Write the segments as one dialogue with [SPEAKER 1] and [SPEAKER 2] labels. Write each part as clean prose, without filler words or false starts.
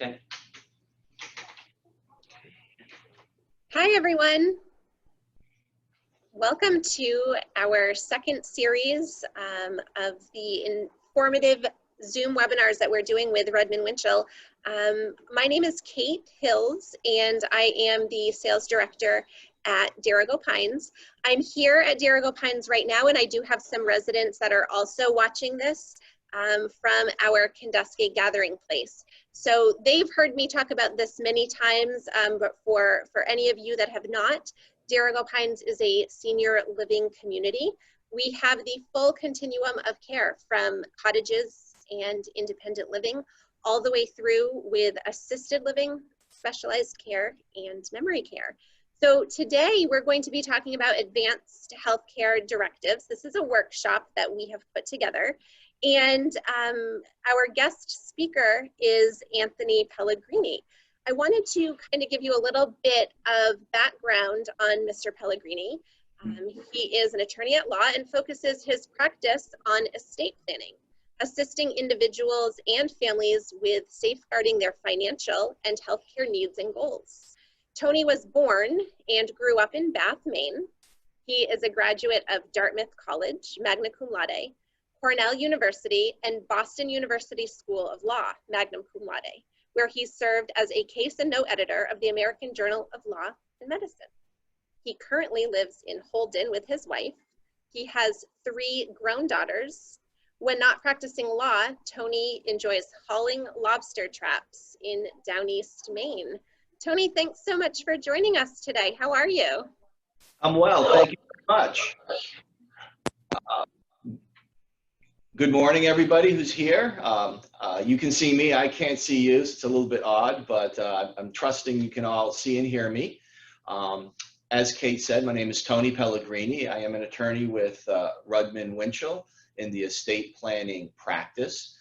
[SPEAKER 1] Okay.
[SPEAKER 2] Hi, everyone. Welcome to our second series of the informative Zoom webinars that we're doing with Rudman Winchell. My name is Kate Hills, and I am the sales director at Dirigo Pines. I'm here at Dirigo Pines right now, and I do have some residents that are also watching this from our Kenduskeag gathering place. So they've heard me talk about this many times, but for any of you that have not, Dirigo Pines is a senior living community. We have the full continuum of care from cottages and independent living all the way through with assisted living, specialized care, and memory care. So today we're going to be talking about advanced healthcare directives. This is a workshop that we have put together. And our guest speaker is Anthony Pellegrini. I wanted to kind of give you a little bit of background on Mr. Pellegrini. He is an attorney at law and focuses his practice on estate planning, assisting individuals and families with safeguarding their financial and healthcare needs and goals. Tony was born and grew up in Bath, Maine. He is a graduate of Dartmouth College, magna cum laude, Cornell University, and Boston University School of Law, magna cum laude, where he served as a case and note editor of the American Journal of Law and Medicine. He currently lives in Holden with his wife. He has 3 grown daughters. When not practicing law, Tony enjoys hauling lobster traps in Down East, Maine. Tony, thanks so much for joining us today. How are you?
[SPEAKER 1] I'm well, thank you very much. Good morning, everybody who's here. You can see me, I can't see you. It's a little bit odd, but I'm trusting you can all see and hear me. As Kate said, my name is Tony Pellegrini. I am an attorney with Rudman Winchell in the estate planning practice.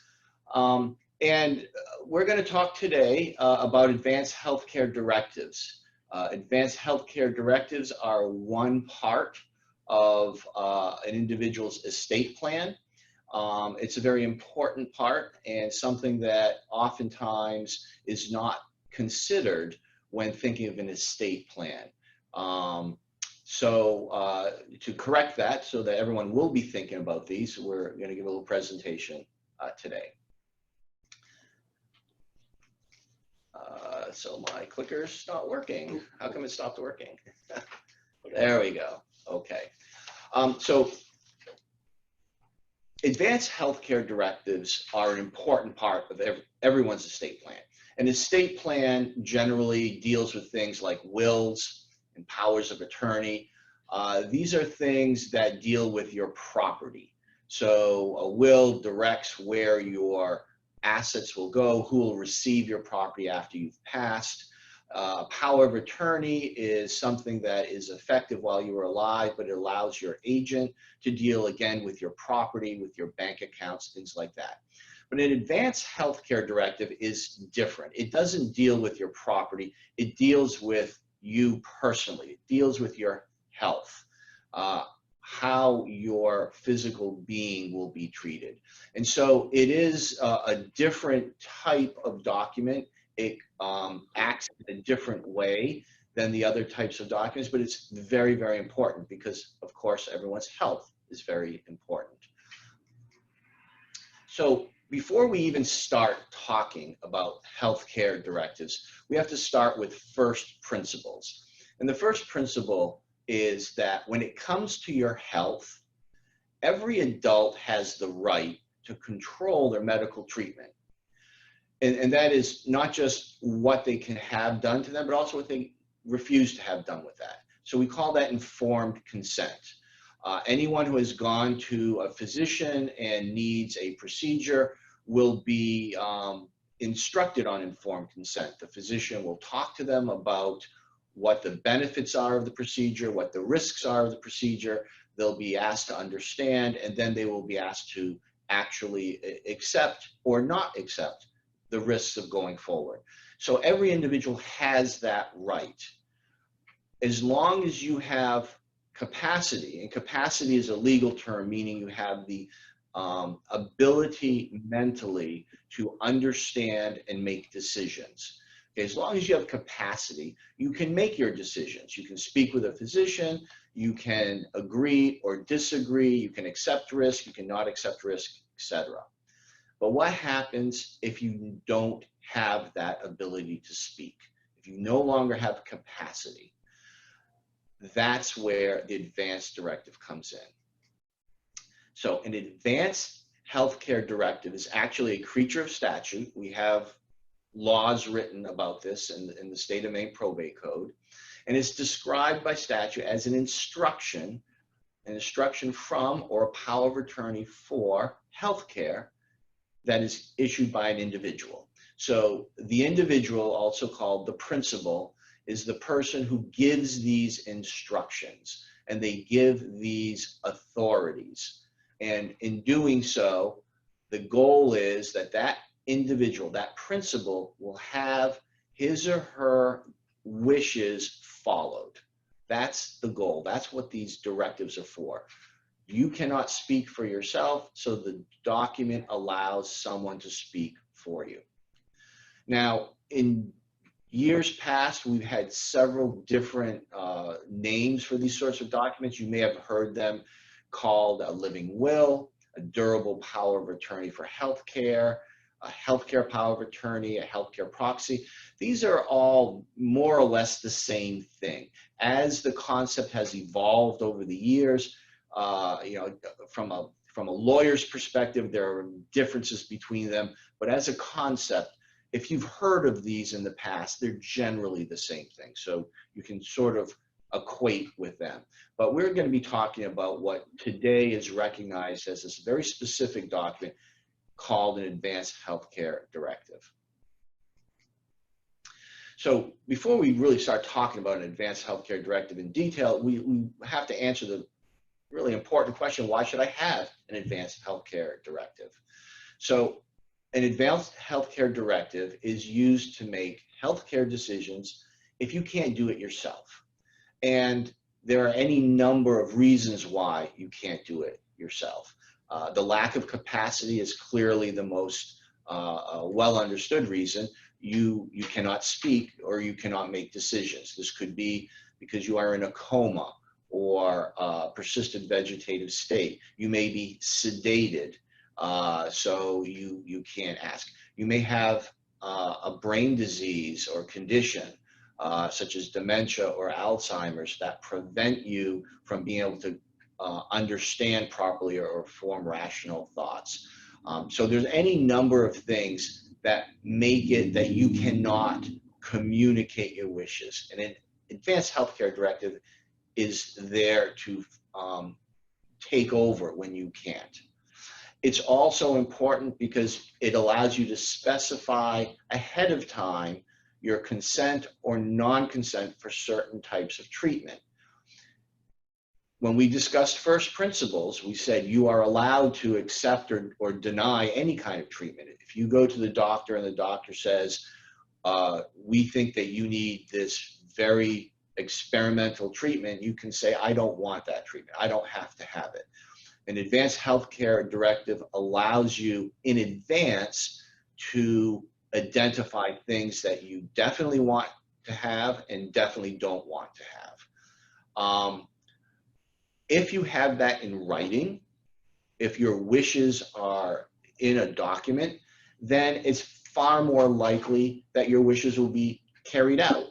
[SPEAKER 1] And we're going to talk today about advanced healthcare directives. Advanced healthcare directives are one part of an individual's estate plan. It's a very important part and something that oftentimes is not considered when thinking of an estate plan. To correct that so that everyone will be thinking about these, we're going to give a little presentation today. So my clicker's not working. How come it stopped working? There we go. Okay. So advanced healthcare directives are an important part of everyone's estate plan. An estate plan generally deals with things like wills and powers of attorney. These are things that deal with your property. So a will directs where your assets will go, who will receive your property after you've passed. Power of attorney is something that is effective while you are alive, but it allows your agent to deal again with your property, with your bank accounts, things like that. But an advanced healthcare directive is different. It doesn't deal with your property. It deals with you personally. It deals with your health, how your physical being will be treated. And so it is a different type of document. It acts in a different way than the other types of documents, but it's very, very important because, of course, everyone's health is very important. So before we even start talking about healthcare directives, we have to start with first principles. And the first principle is that when it comes to your health, every adult has the right to control their medical treatment. And that is not just what they can have done to them, but also what they refuse to have done with that. So we call that informed consent. Anyone who has gone to a physician and needs a procedure will be instructed on informed consent. The physician will talk to them about what the benefits are of the procedure, what the risks are of the procedure. They'll be asked to understand, and then they will be asked to actually accept or not accept the risks of going forward. So every individual has that right. As long as you have capacity, and capacity is a legal term, meaning you have the ability mentally to understand and make decisions. Okay, as long as you have capacity, you can make your decisions. You can speak with a physician, you can agree or disagree, you can accept risk, you cannot accept risk, etc. But what happens if you don't have that ability to speak? If you no longer have capacity, that's where the advanced directive comes in. So an advanced healthcare directive is actually a creature of statute. We have laws written about this in the state of Maine probate code, and it's described by statute as an instruction from or a power of attorney for healthcare that is issued by an individual. So the individual, also called the principal, is the person who gives these instructions and they give these authorities. And in doing so, the goal is that that individual, that principal, will have his or her wishes followed. That's the goal. That's what these directives are for. You cannot speak for yourself, so the document allows someone to speak for you. Now, in years past, we've had several different names for these sorts of documents. You may have heard them called a living will, a durable power of attorney for healthcare, a healthcare power of attorney, a healthcare proxy. These are all more or less the same thing. As the concept has evolved over the years, from a lawyer's perspective, there are differences between them, but as a concept, if you've heard of these in the past, they're generally the same thing. So you can sort of equate with them. But we're going to be talking about what today is recognized as this very specific document called an advanced healthcare directive. So before we really start talking about an advanced healthcare directive in detail, we have to answer the really important question: why should I have an advanced healthcare directive? So an advanced healthcare directive is used to make healthcare decisions if you can't do it yourself. And there are any number of reasons why you can't do it yourself. The lack of capacity is clearly the most well understood reason. You cannot speak or you cannot make decisions. This could be because you are in a coma or persistent vegetative state. You may be sedated, so you can't ask. You may have a brain disease or condition, such as dementia or Alzheimer's, that prevent you from being able to understand properly or form rational thoughts. So there's any number of things that make it that you cannot communicate your wishes. And an advanced healthcare directive is there to take over when you can't. It's also important because it allows you to specify ahead of time your consent or non-consent for certain types of treatment. When we discussed first principles, we said you are allowed to accept or deny any kind of treatment. If you go to the doctor and the doctor says, we think that you need this very experimental treatment, you can say, I don't want that treatment. I don't have to have it. An advanced healthcare directive allows you in advance to identify things that you definitely want to have and definitely don't want to have. If you have that in writing, if your wishes are in a document, then it's far more likely that your wishes will be carried out,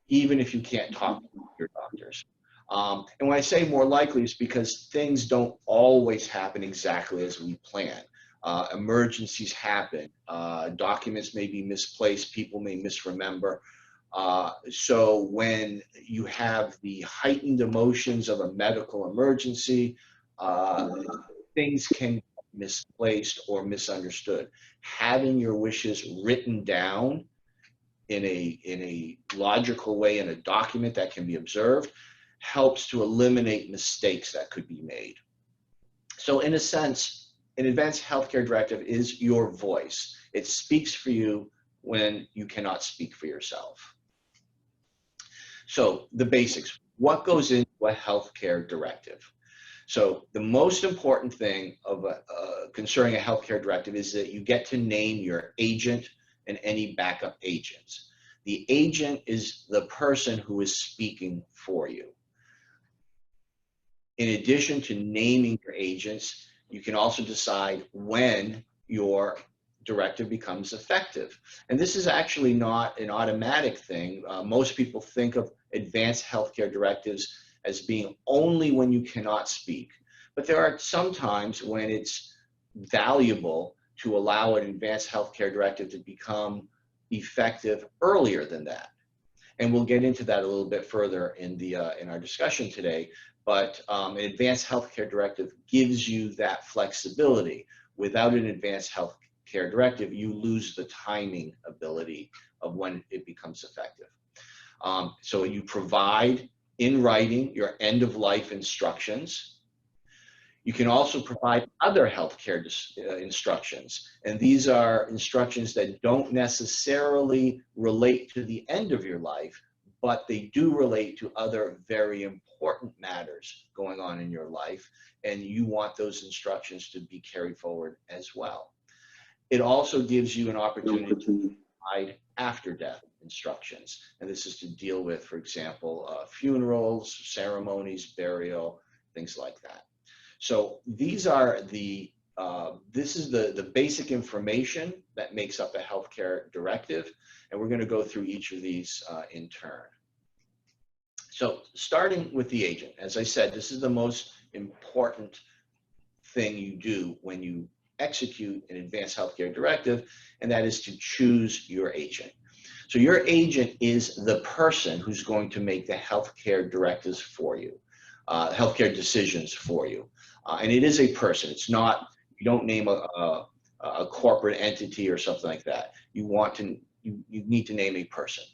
[SPEAKER 1] even if you can't talk to your doctors. And when I say more likely, it's because things don't always happen exactly as we plan. Emergencies happen, documents may be misplaced, people may misremember. So when you have the heightened emotions of a medical emergency, things can be misplaced or misunderstood. Having your wishes written down in a logical way in a document that can be observed helps to eliminate mistakes that could be made. So in a sense, an advanced healthcare directive is your voice. It speaks for you when you cannot speak for yourself. So the basics, what goes into a healthcare directive? So the most important thing of concerning a healthcare directive is that you get to name your agent and any backup agents. The agent is the person who is speaking for you. In addition to naming your agents, you can also decide when your directive becomes effective. And this is actually not an automatic thing. Most people think of advanced healthcare directives as being only when you cannot speak. But there are some times when it's valuable to allow an advanced healthcare directive to become effective earlier than that. And we'll get into that a little bit further in our discussion today. But an advanced healthcare directive gives you that flexibility. Without an advanced healthcare directive, you lose the timing ability of when it becomes effective. So you provide in writing your end-of-life instructions. You can also provide other healthcare instructions, and these are instructions that don't necessarily relate to the end of your life, but they do relate to other very important matters going on in your life, and you want those instructions to be carried forward as well. It also gives you an opportunity to provide after death instructions, and this is to deal with, for example, funerals, ceremonies, burial, things like that. So these are this is the basic information that makes up a healthcare directive, and we're going to go through each of these in turn. So starting with the agent, as I said, this is the most important thing you do when you execute an advanced healthcare directive, and that is to choose your agent. So your agent is the person who's going to make the healthcare directives for you, healthcare decisions for you. And it is a person. It's not, you don't name a corporate entity or something like that. You need to name a person.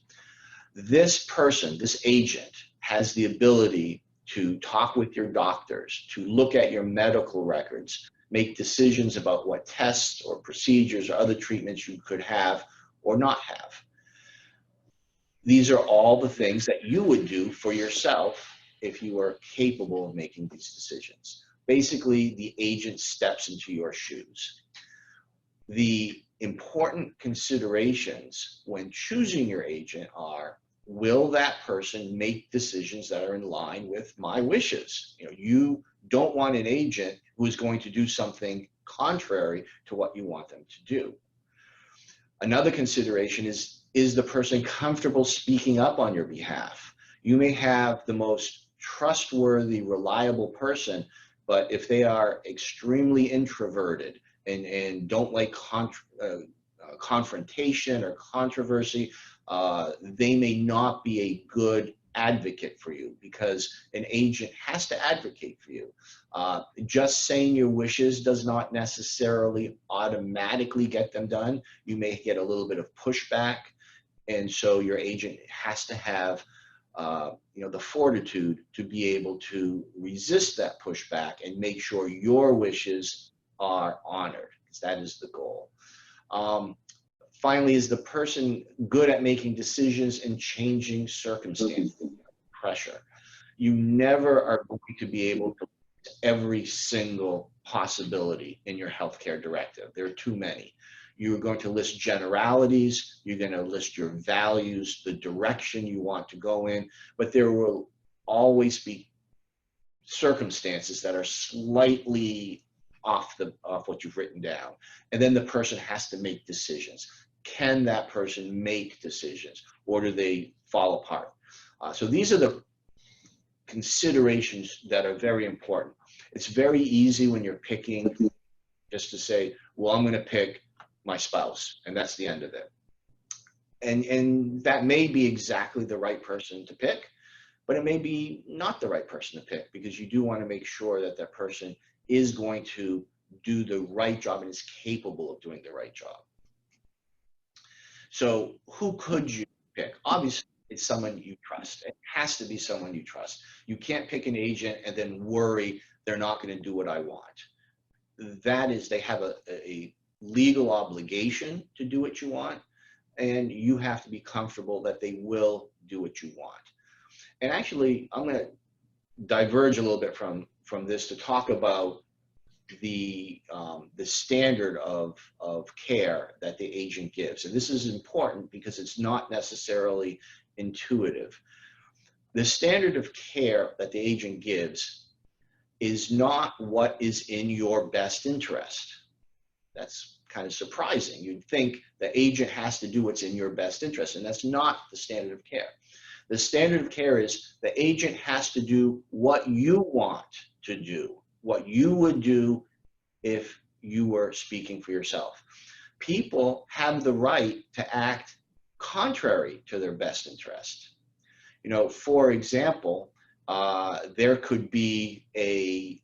[SPEAKER 1] This person, this agent, has the ability to talk with your doctors, to look at your medical records, make decisions about what tests or procedures or other treatments you could have or not have. These are all the things that you would do for yourself if you were capable of making these decisions. Basically, the agent steps into your shoes. The important considerations when choosing your agent are, will that person make decisions that are in line with my wishes? You don't want an agent who is going to do something contrary to what you want them to do. Another consideration is the person comfortable speaking up on your behalf? You may have the most trustworthy, reliable person, but if they are extremely introverted and don't like confrontation or controversy, they may not be a good advocate for you, because an agent has to advocate for you. Just saying your wishes does not necessarily automatically get them done. You may get a little bit of pushback, and so your agent has to have the fortitude to be able to resist that pushback and make sure your wishes are honored, because that is the goal. Finally, is the person good at making decisions and changing circumstances? Pressure. You never are going to be able to list every single possibility in your healthcare directive. There are too many. You're going to list generalities, you're going to list your values, the direction you want to go in, but there will always be circumstances that are slightly off what you've written down. And then the person has to make decisions. Can that person make decisions, or do they fall apart? So these are the considerations that are very important. It's very easy when you're picking just to say, well, I'm going to pick my spouse, and that's the end of it. And that may be exactly the right person to pick, but it may be not the right person to pick, because you do want to make sure that that person is going to do the right job and is capable of doing the right job. So who could you pick? Obviously, it's someone you trust. It has to be someone you trust. You can't pick an agent and then worry they're not going to do what I want. That is, they have a legal obligation to do what you want, and you have to be comfortable that they will do what you want. And actually, I'm going to diverge a little bit from from this to talk about the standard of care that the agent gives. And this is important because it's not necessarily intuitive. The standard of care that the agent gives is not what is in your best interest. That's kind of surprising. You'd think the agent has to do what's in your best interest, and that's not the standard of care. The standard of care is the agent has to do what you want to do, what you would do if you were speaking for yourself. People have the right to act contrary to their best interest. You know, for example, there could be a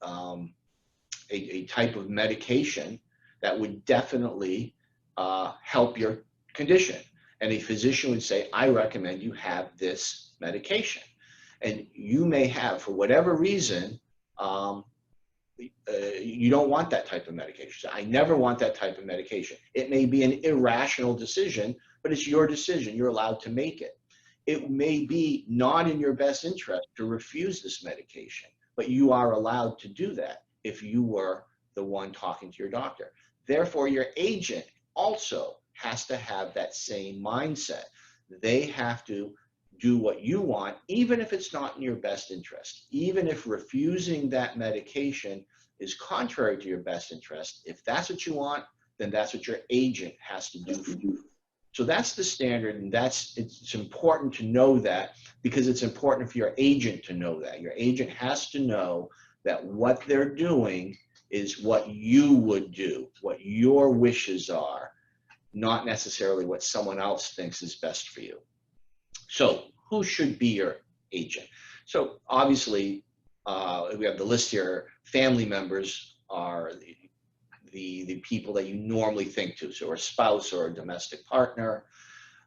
[SPEAKER 1] type of medication that would definitely help your condition. And a physician would say, I recommend you have this medication. And you may have, for whatever reason, you don't want that type of medication. I never want that type of medication. It may be an irrational decision, but it's your decision. You're allowed to make it. It may be not in your best interest to refuse this medication, but you are allowed to do that if you were the one talking to your doctor. Therefore, your agent also has to have that same mindset. They have to do what you want, even if it's not in your best interest. Even if refusing that medication is contrary to your best interest, if that's what you want, then that's what your agent has to do for you. So that's the standard, and it's important to know that, because it's important for your agent to know that. Your agent has to know that what they're doing is what you would do, what your wishes are, not necessarily what someone else thinks is best for you. So who should be your agent? So obviously, we have the list here. Family members are the people that you normally think to. So a spouse or a domestic partner,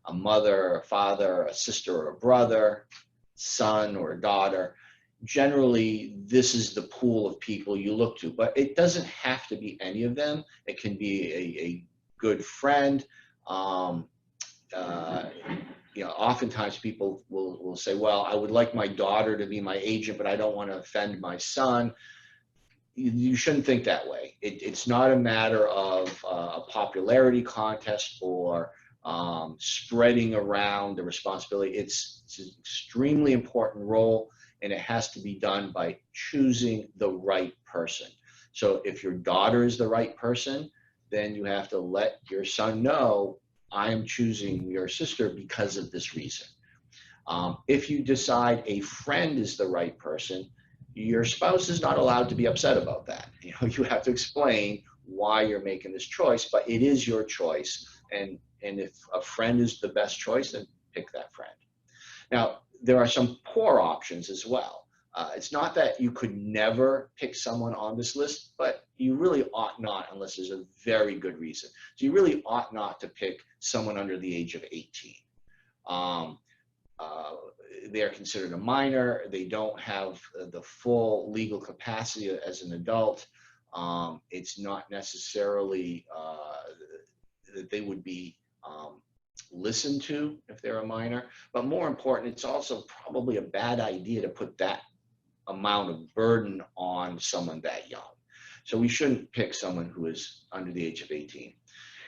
[SPEAKER 1] a mother, a father, a sister or a brother, son or a daughter. Generally, this is the pool of people you look to, but it doesn't have to be any of them. It can be a good friend. You know, oftentimes people will say, well, I would like my daughter to be my agent, but I don't want to offend my son. You shouldn't think that way. It's not a matter of a popularity contest or spreading around the responsibility. It's an extremely important role, and it has to be done by choosing the right person. So if your daughter is the right person, then you have to let your son know, I am choosing your sister because of this reason. If you decide a friend is the right person, your spouse is not allowed to be upset about that. You know, you have to explain why you're making this choice, but it is your choice. And if a friend is the best choice, then pick that friend. Now, there are some poor options as well. It's not that you could never pick someone on this list, but you really ought not unless there's a very good reason. So you really ought not to pick someone under the age of 18. They're considered a minor. They don't have the full legal capacity as an adult. It's not necessarily that they would be listened to if they're a minor, but more important, it's also probably a bad idea to put that amount of burden on someone that young. So we shouldn't pick someone who is under the age of 18.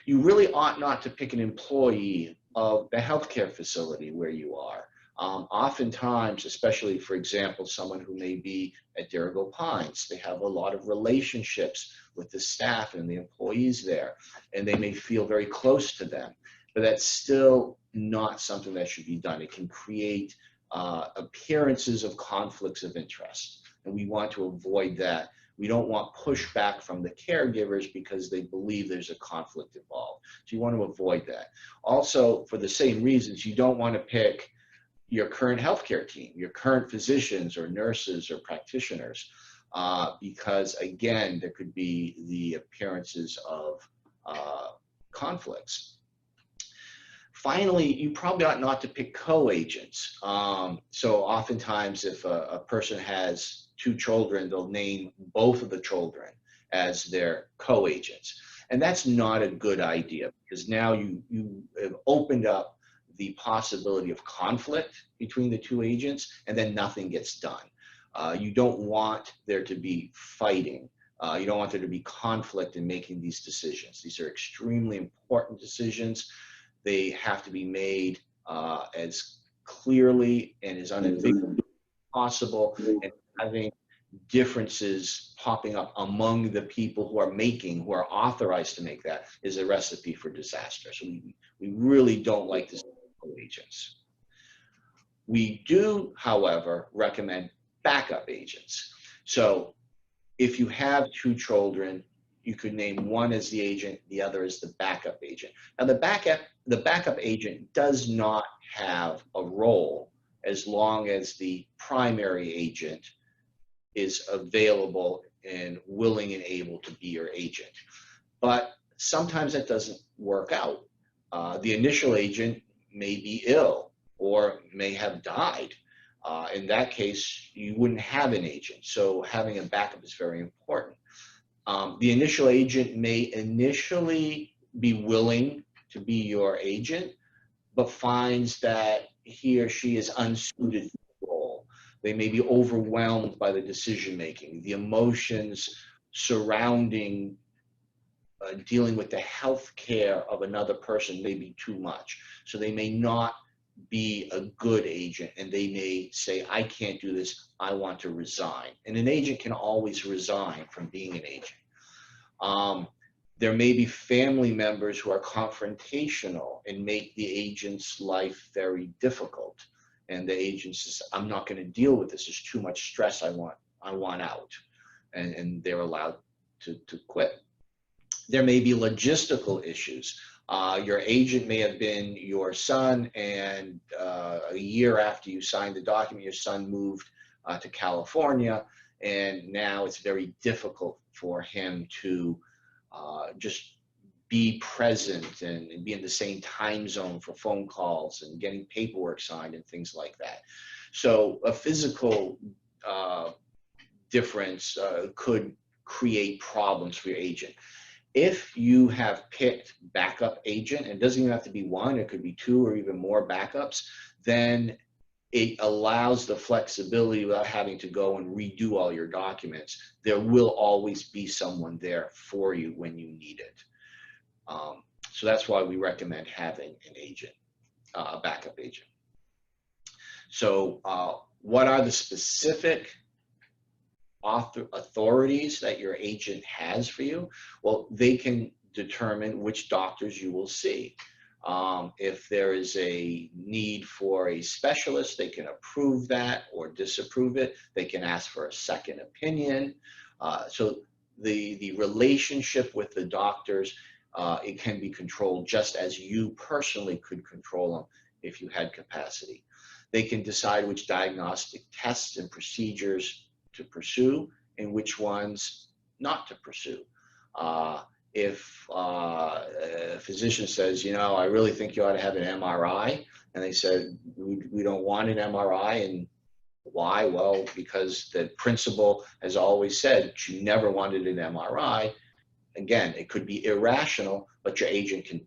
[SPEAKER 1] You really ought not to pick an employee of the healthcare facility where you are. Oftentimes, especially, for example, someone who may be at Dirigo Pines, they have a lot of relationships with the staff and the employees there, and they may feel very close to them, but that's still not something that should be done. It can create appearances of conflicts of interest, and we want to avoid that. We don't want pushback from the caregivers because they believe there's a conflict involved. So you want to avoid that. Also, for the same reasons, you don't want to pick your current healthcare team, your current physicians or nurses or practitioners, because again, there could be the appearances of conflicts. Finally, you probably ought not to pick co-agents. So oftentimes if a person has 2 children, they'll name both of the children as their co-agents. And that's not a good idea, because now you have opened up the possibility of conflict between the 2 agents, and then nothing gets done. You don't want there to be fighting. You don't want there to be conflict in making these decisions. These are extremely important decisions. They have to be made as clearly and as unambiguously as possible, and having differences popping up among the people who are authorized to make that, is a recipe for disaster. So we really don't like to see agents. We do, however, recommend backup agents. So if you have two children, you could name one as the agent, the other as the backup agent. Now the backup agent does not have a role as long as the primary agent is available and willing and able to be your agent. But sometimes that doesn't work out. The initial agent may be ill or may have died. In that case, you wouldn't have an agent. So having a backup is very important. The initial agent may initially be willing to be your agent, but finds that he or she is unsuited for the role. They may be overwhelmed by the decision making, the emotions surrounding dealing with the health care of another person may be too much. So they may not be a good agent, and they may say, I can't do this, I want to resign. And an agent can always resign from being an agent. There may be family members who are confrontational and make the agent's life very difficult. And the agent says, I'm not going to deal with this. There's too much stress. I want out. And they're allowed to quit. There may be logistical issues. Your agent may have been your son, and a year after you signed the document, your son moved to California, and now it's very difficult for him to just be present and be in the same time zone for phone calls and getting paperwork signed and things like that. So a physical difference could create problems for your agent. If you have picked backup agent, and it doesn't even have to be one, it could be two or even more backups, then it allows the flexibility without having to go and redo all your documents. There will always be someone there for you when you need it. So that's why we recommend having an agent, a backup agent. So what are the specific authorities that your agent has for you? Well, they can determine which doctors you will see. If there is a need for a specialist, they can approve that or disapprove it. They can ask for a second opinion. So the relationship with the doctors, it can be controlled just as you personally could control them if you had capacity. They can decide which diagnostic tests and procedures to pursue and which ones not to pursue. If a physician says, I really think you ought to have an MRI, and they said, we don't want an MRI, and why? Well, because the principal has always said she never wanted an MRI. Again, it could be irrational, but your agent can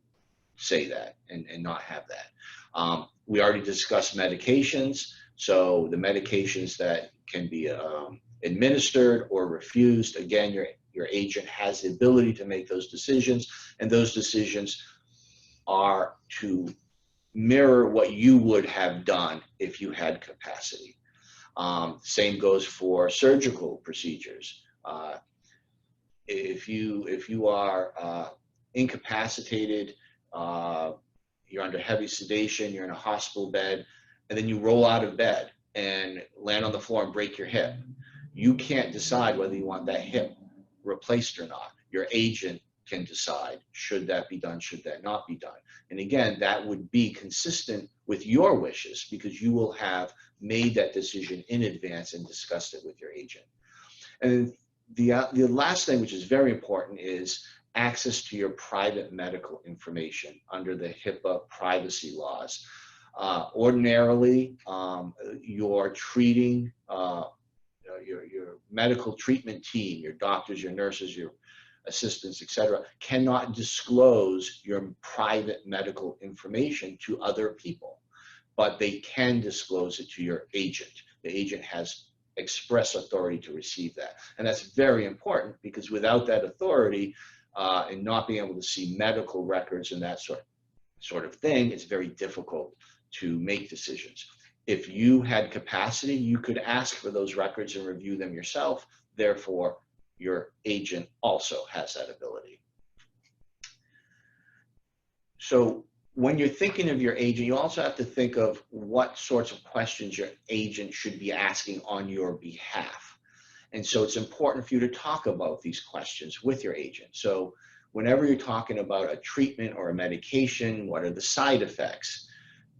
[SPEAKER 1] say that and not have that. We already discussed medications. So the medications that can be administered or refused, again, your agent has the ability to make those decisions, and those decisions are to mirror what you would have done if you had capacity. Same goes for surgical procedures. If you are incapacitated, you're under heavy sedation, you're in a hospital bed, and then you roll out of bed and land on the floor and break your hip, you can't decide whether you want that hip replaced or not. Your agent can decide, should that be done, should that not be done. And again, that would be consistent with your wishes because you will have made that decision in advance and discussed it with your agent. And the last thing, which is very important, is access to your private medical information under the HIPAA privacy laws. Ordinarily, your treating, your medical treatment team, your doctors, your nurses, your assistants, etc., cannot disclose your private medical information to other people, but they can disclose it to your agent. The agent has express authority to receive that. And that's very important, because without that authority and not being able to see medical records and that sort of thing, it's very difficult to make decisions. If you had capacity, you could ask for those records and review them yourself. Therefore, your agent also has that ability. So when you're thinking of your agent, you also have to think of what sorts of questions your agent should be asking on your behalf. And so it's important for you to talk about these questions with your agent. So whenever you're talking about a treatment or a medication, what are the side effects?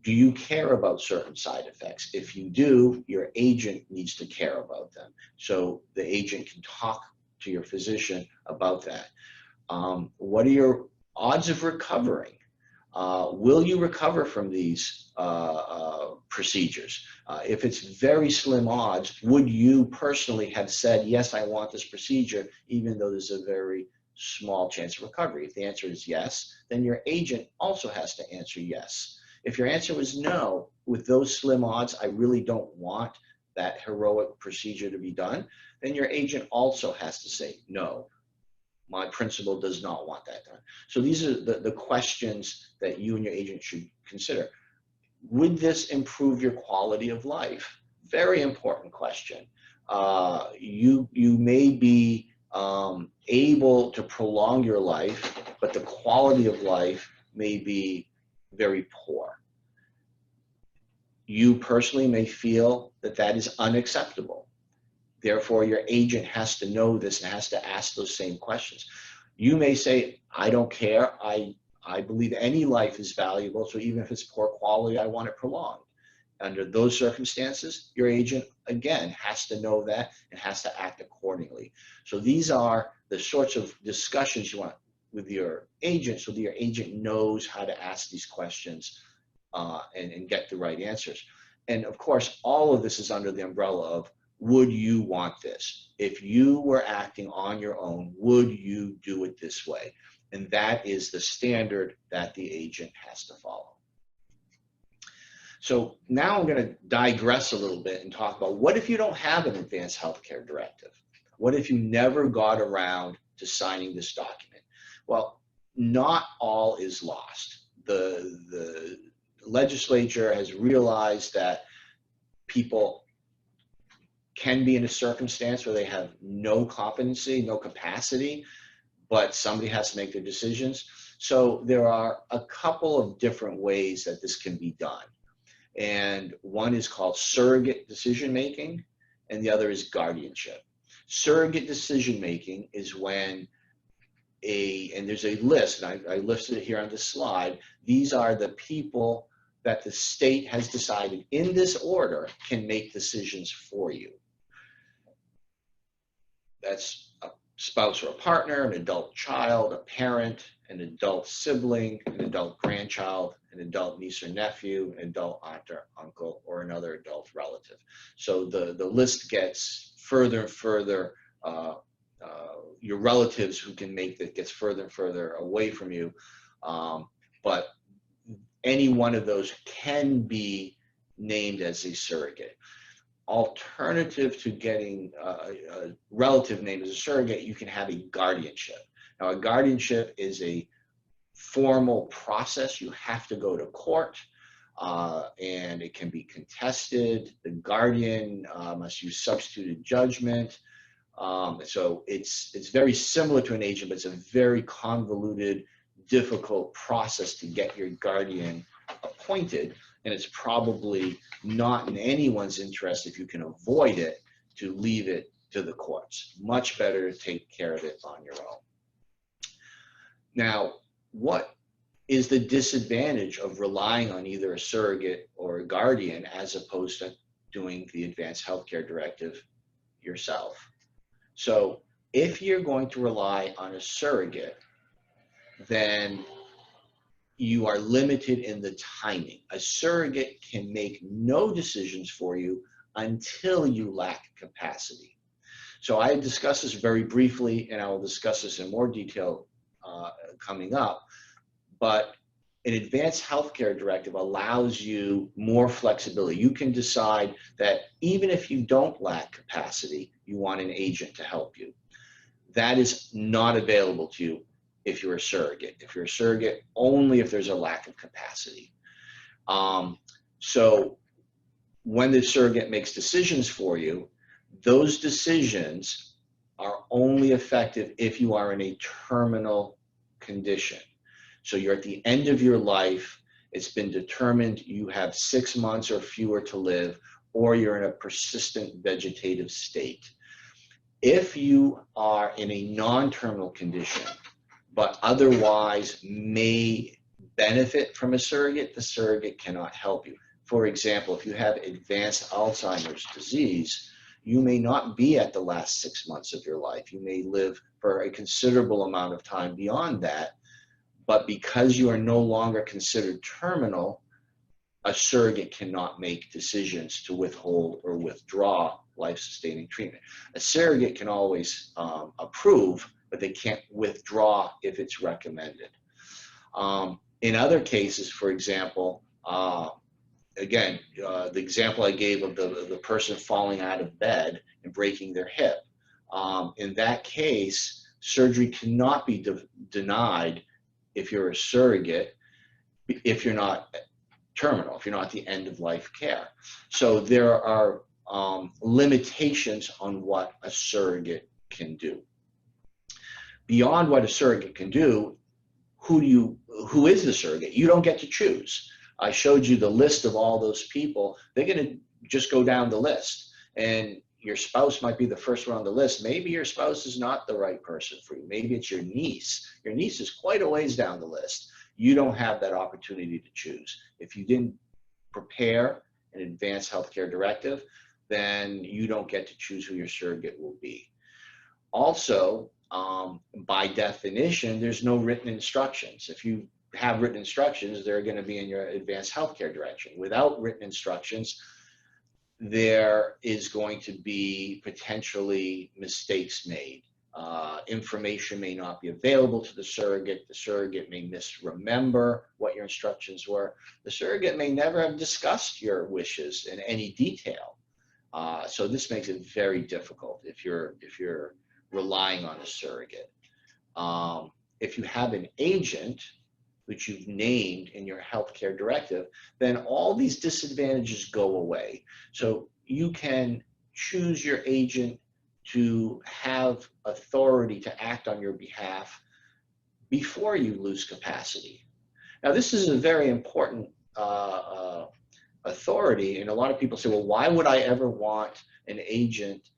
[SPEAKER 1] Do you care about certain side effects? If you do, your agent needs to care about them. So the agent can talk to your physician about that. What are your odds of recovering? Will you recover from these procedures? If it's very slim odds, would you personally have said, yes, I want this procedure, even though there's a very small chance of recovery? If the answer is yes, then your agent also has to answer yes. If your answer was no, with those slim odds, I really don't want that heroic procedure to be done, then your agent also has to say no. My principal does not want that done. So these are the questions that you and your agent should consider. Would this improve your quality of life? Very important question. You may be able to prolong your life, but the quality of life may be very poor. You personally may feel that that is unacceptable. Therefore, your agent has to know this and has to ask those same questions. You may say, I don't care. I believe any life is valuable. So even if it's poor quality, I want it prolonged. Under those circumstances, your agent, again, has to know that and has to act accordingly. So these are the sorts of discussions you want with your agent, so that your agent knows how to ask these questions and get the right answers. And of course, all of this is under the umbrella of, would you want this? If you were acting on your own, would you do it this way? And that is the standard that the agent has to follow. So now I'm going to digress a little bit and talk about, what if you don't have an advanced healthcare directive? What if you never got around to signing this document? Well, not all is lost. The legislature has realized that people can be in a circumstance where they have no competency, no capacity, but somebody has to make the decisions. So there are a couple of different ways that this can be done. And one is called surrogate decision-making, and the other is guardianship. Surrogate decision-making is when and there's a list, and I listed it here on this slide. These are the people that the state has decided in this order can make decisions for you. That's a spouse or a partner, an adult child, a parent, an adult sibling, an adult grandchild, an adult niece or nephew, an adult aunt or uncle, or another adult relative. So the list gets further and further. Your relatives who can make that gets further and further away from you. But any one of those can be named as a surrogate. Alternative to getting a relative named as a surrogate, you can have a guardianship. Now, a guardianship is a formal process. You have to go to court, and it can be contested. The guardian must use substituted judgment. So it's very similar to an agent, but it's a very convoluted, difficult process to get your guardian appointed. And it's probably not in anyone's interest, if you can avoid it, to leave it to the courts. Much better to take care of it on your own. Now, what is the disadvantage of relying on either a surrogate or a guardian as opposed to doing the advanced healthcare directive yourself? So if you're going to rely on a surrogate, then you are limited in the timing. A surrogate can make no decisions for you until you lack capacity. So I discussed this very briefly, and I will discuss this in more detail coming up. But An advanced healthcare directive allows you more flexibility. You can decide that even if you don't lack capacity, you want an agent to help you. That is not available to you if you're a surrogate. If you're a surrogate, only if there's a lack of capacity. So when the surrogate makes decisions for you, those decisions are only effective if you are in a terminal condition. So you're at the end of your life, it's been determined you have 6 months or fewer to live, or you're in a persistent vegetative state. If you are in a non-terminal condition, but otherwise may benefit from a surrogate, the surrogate cannot help you. For example, if you have advanced Alzheimer's disease, you may not be at the last 6 months of your life. You may live for a considerable amount of time beyond that, but because you are no longer considered terminal, a surrogate cannot make decisions to withhold or withdraw life-sustaining treatment. A surrogate can always approve, but they can't withdraw if it's recommended. In other cases, for example, again, the example I gave of the person falling out of bed and breaking their hip, in that case, surgery cannot be denied if you're a surrogate, if you're not terminal, if you're not at the end of life care. So there are limitations on what a surrogate can do. Beyond what a surrogate can do, who is the surrogate? You don't get to choose. I showed you the list of all those people. They're going to just go down the list, and your spouse might be the first one on the list. Maybe your spouse is not the right person for you. Maybe it's your niece. Your niece is quite a ways down the list. You don't have that opportunity to choose. If you didn't prepare an advanced healthcare directive, then you don't get to choose who your surrogate will be. Also, by definition, there's no written instructions. If you have written instructions, they're going to be in your advanced healthcare direction. Without written instructions, there is going to be potentially mistakes made. Information may not be available to the surrogate. The surrogate may misremember what your instructions were. The surrogate may never have discussed your wishes in any detail. So this makes it very difficult if you're relying on a surrogate. If you have an agent, which you've named in your healthcare directive, then all these disadvantages go away. So you can choose your agent to have authority to act on your behalf before you lose capacity. Now, this is a very important authority, and a lot of people say, well, why would I ever want an agent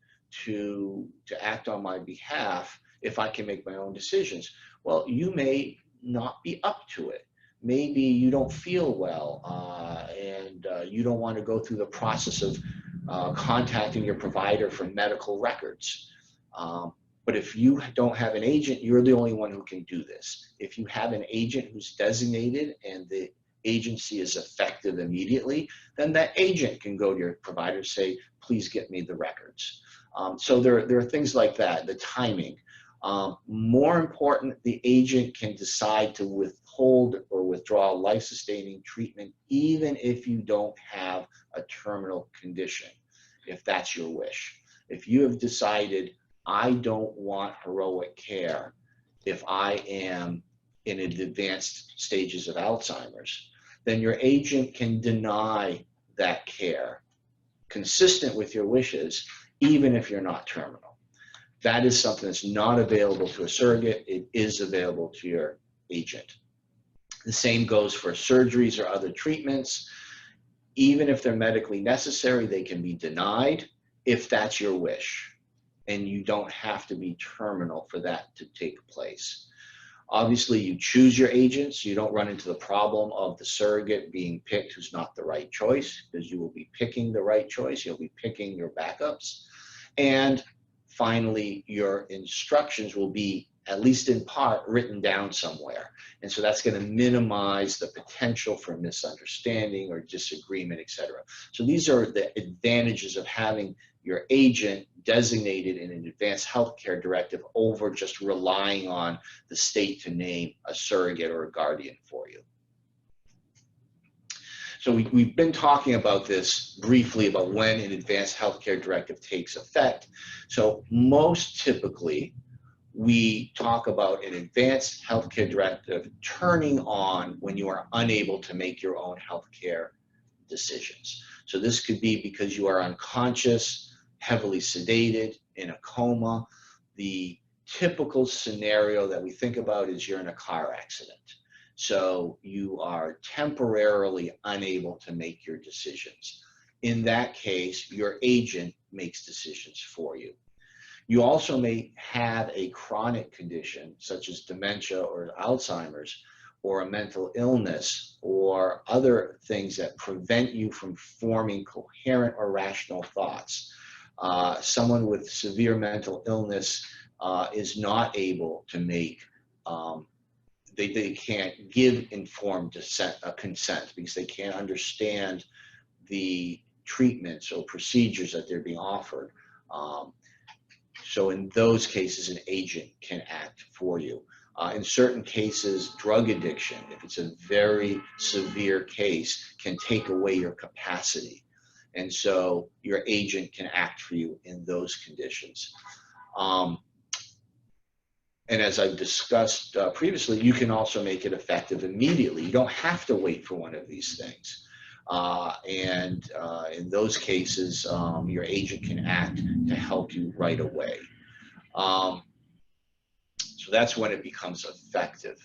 [SPEAKER 1] to act on my behalf if I can make my own decisions? Well, you may not be up to it. Maybe you don't feel well, and you don't want to go through the process of contacting your provider for medical records. But if you don't have an agent, you're the only one who can do this. If you have an agent who's designated and the agency is effective immediately, then that agent can go to your provider and say, please get me the records. So there are things like that, the timing. More important, the agent can decide to withhold or withdraw life-sustaining treatment even if you don't have a terminal condition, if that's your wish. If you have decided, I don't want heroic care if I am in advanced stages of Alzheimer's, then your agent can deny that care consistent with your wishes, even if you're not terminal. That is something that's not available to a surrogate. It is available to your agent. The same goes for surgeries or other treatments. Even if they're medically necessary, they can be denied if that's your wish. And you don't have to be terminal for that to take place. Obviously, you choose your agent, so you don't run into the problem of the surrogate being picked who's not the right choice, because you will be picking the right choice. You'll be picking your backups. And finally, your instructions will be, at least in part, written down somewhere. And so that's going to minimize the potential for misunderstanding or disagreement, et cetera. So these are the advantages of having your agent designated in an advanced healthcare directive over just relying on the state to name a surrogate or a guardian for you. So we've been talking about this briefly about when an advanced healthcare directive takes effect. So most typically, we talk about an advanced healthcare directive turning on when you are unable to make your own healthcare decisions. So this could be because you are unconscious, heavily sedated, in a coma. The typical scenario that we think about is you're in a car accident. So you are temporarily unable to make your decisions. In that case, your agent makes decisions for you. You also may have a chronic condition such as dementia or Alzheimer's, or a mental illness, or other things that prevent you from forming coherent or rational thoughts. Someone with severe mental illness is not able to make, they can't give informed consent because they can't understand the treatments or procedures that they're being offered. So in those cases, an agent can act for you. In certain cases, drug addiction, if it's a very severe case, can take away your capacity. And so your agent can act for you in those conditions. And as I've discussed previously, you can also make it effective immediately. You don't have to wait for one of these things. In those cases, your agent can act to help you right away. So that's when it becomes effective.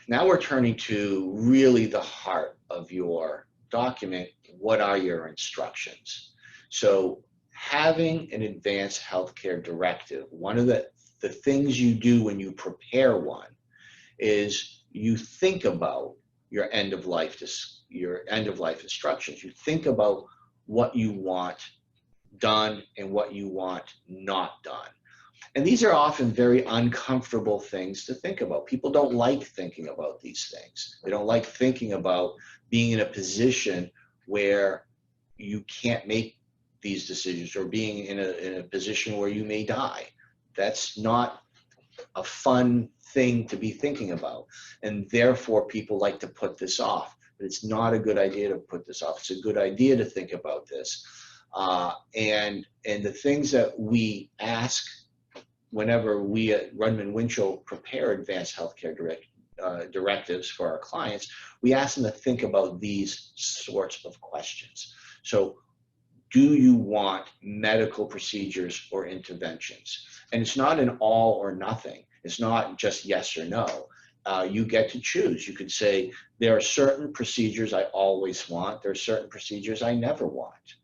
[SPEAKER 1] Now we're turning to really the heart of your document. What are your instructions? So having an advanced healthcare directive, one of the things you do when you prepare one is you think about your end of life instructions. You think about what you want done and what you want not done. And these are often very uncomfortable things to think about. People don't like thinking about these things. They don't like thinking about being in a position where you can't make these decisions, or being in a position where you may die. That's not a fun thing to be thinking about. And therefore, people like to put this off. But it's not a good idea to put this off. It's a good idea to think about this. And the things that we ask whenever we at Rudman Winchell prepare advanced healthcare directives for our clients, we ask them to think about these sorts of questions. So, do you want medical procedures or interventions? And it's not an all or nothing. It's not just yes or no. You get to choose. You could say, there are certain procedures I always want. There are certain procedures I never want.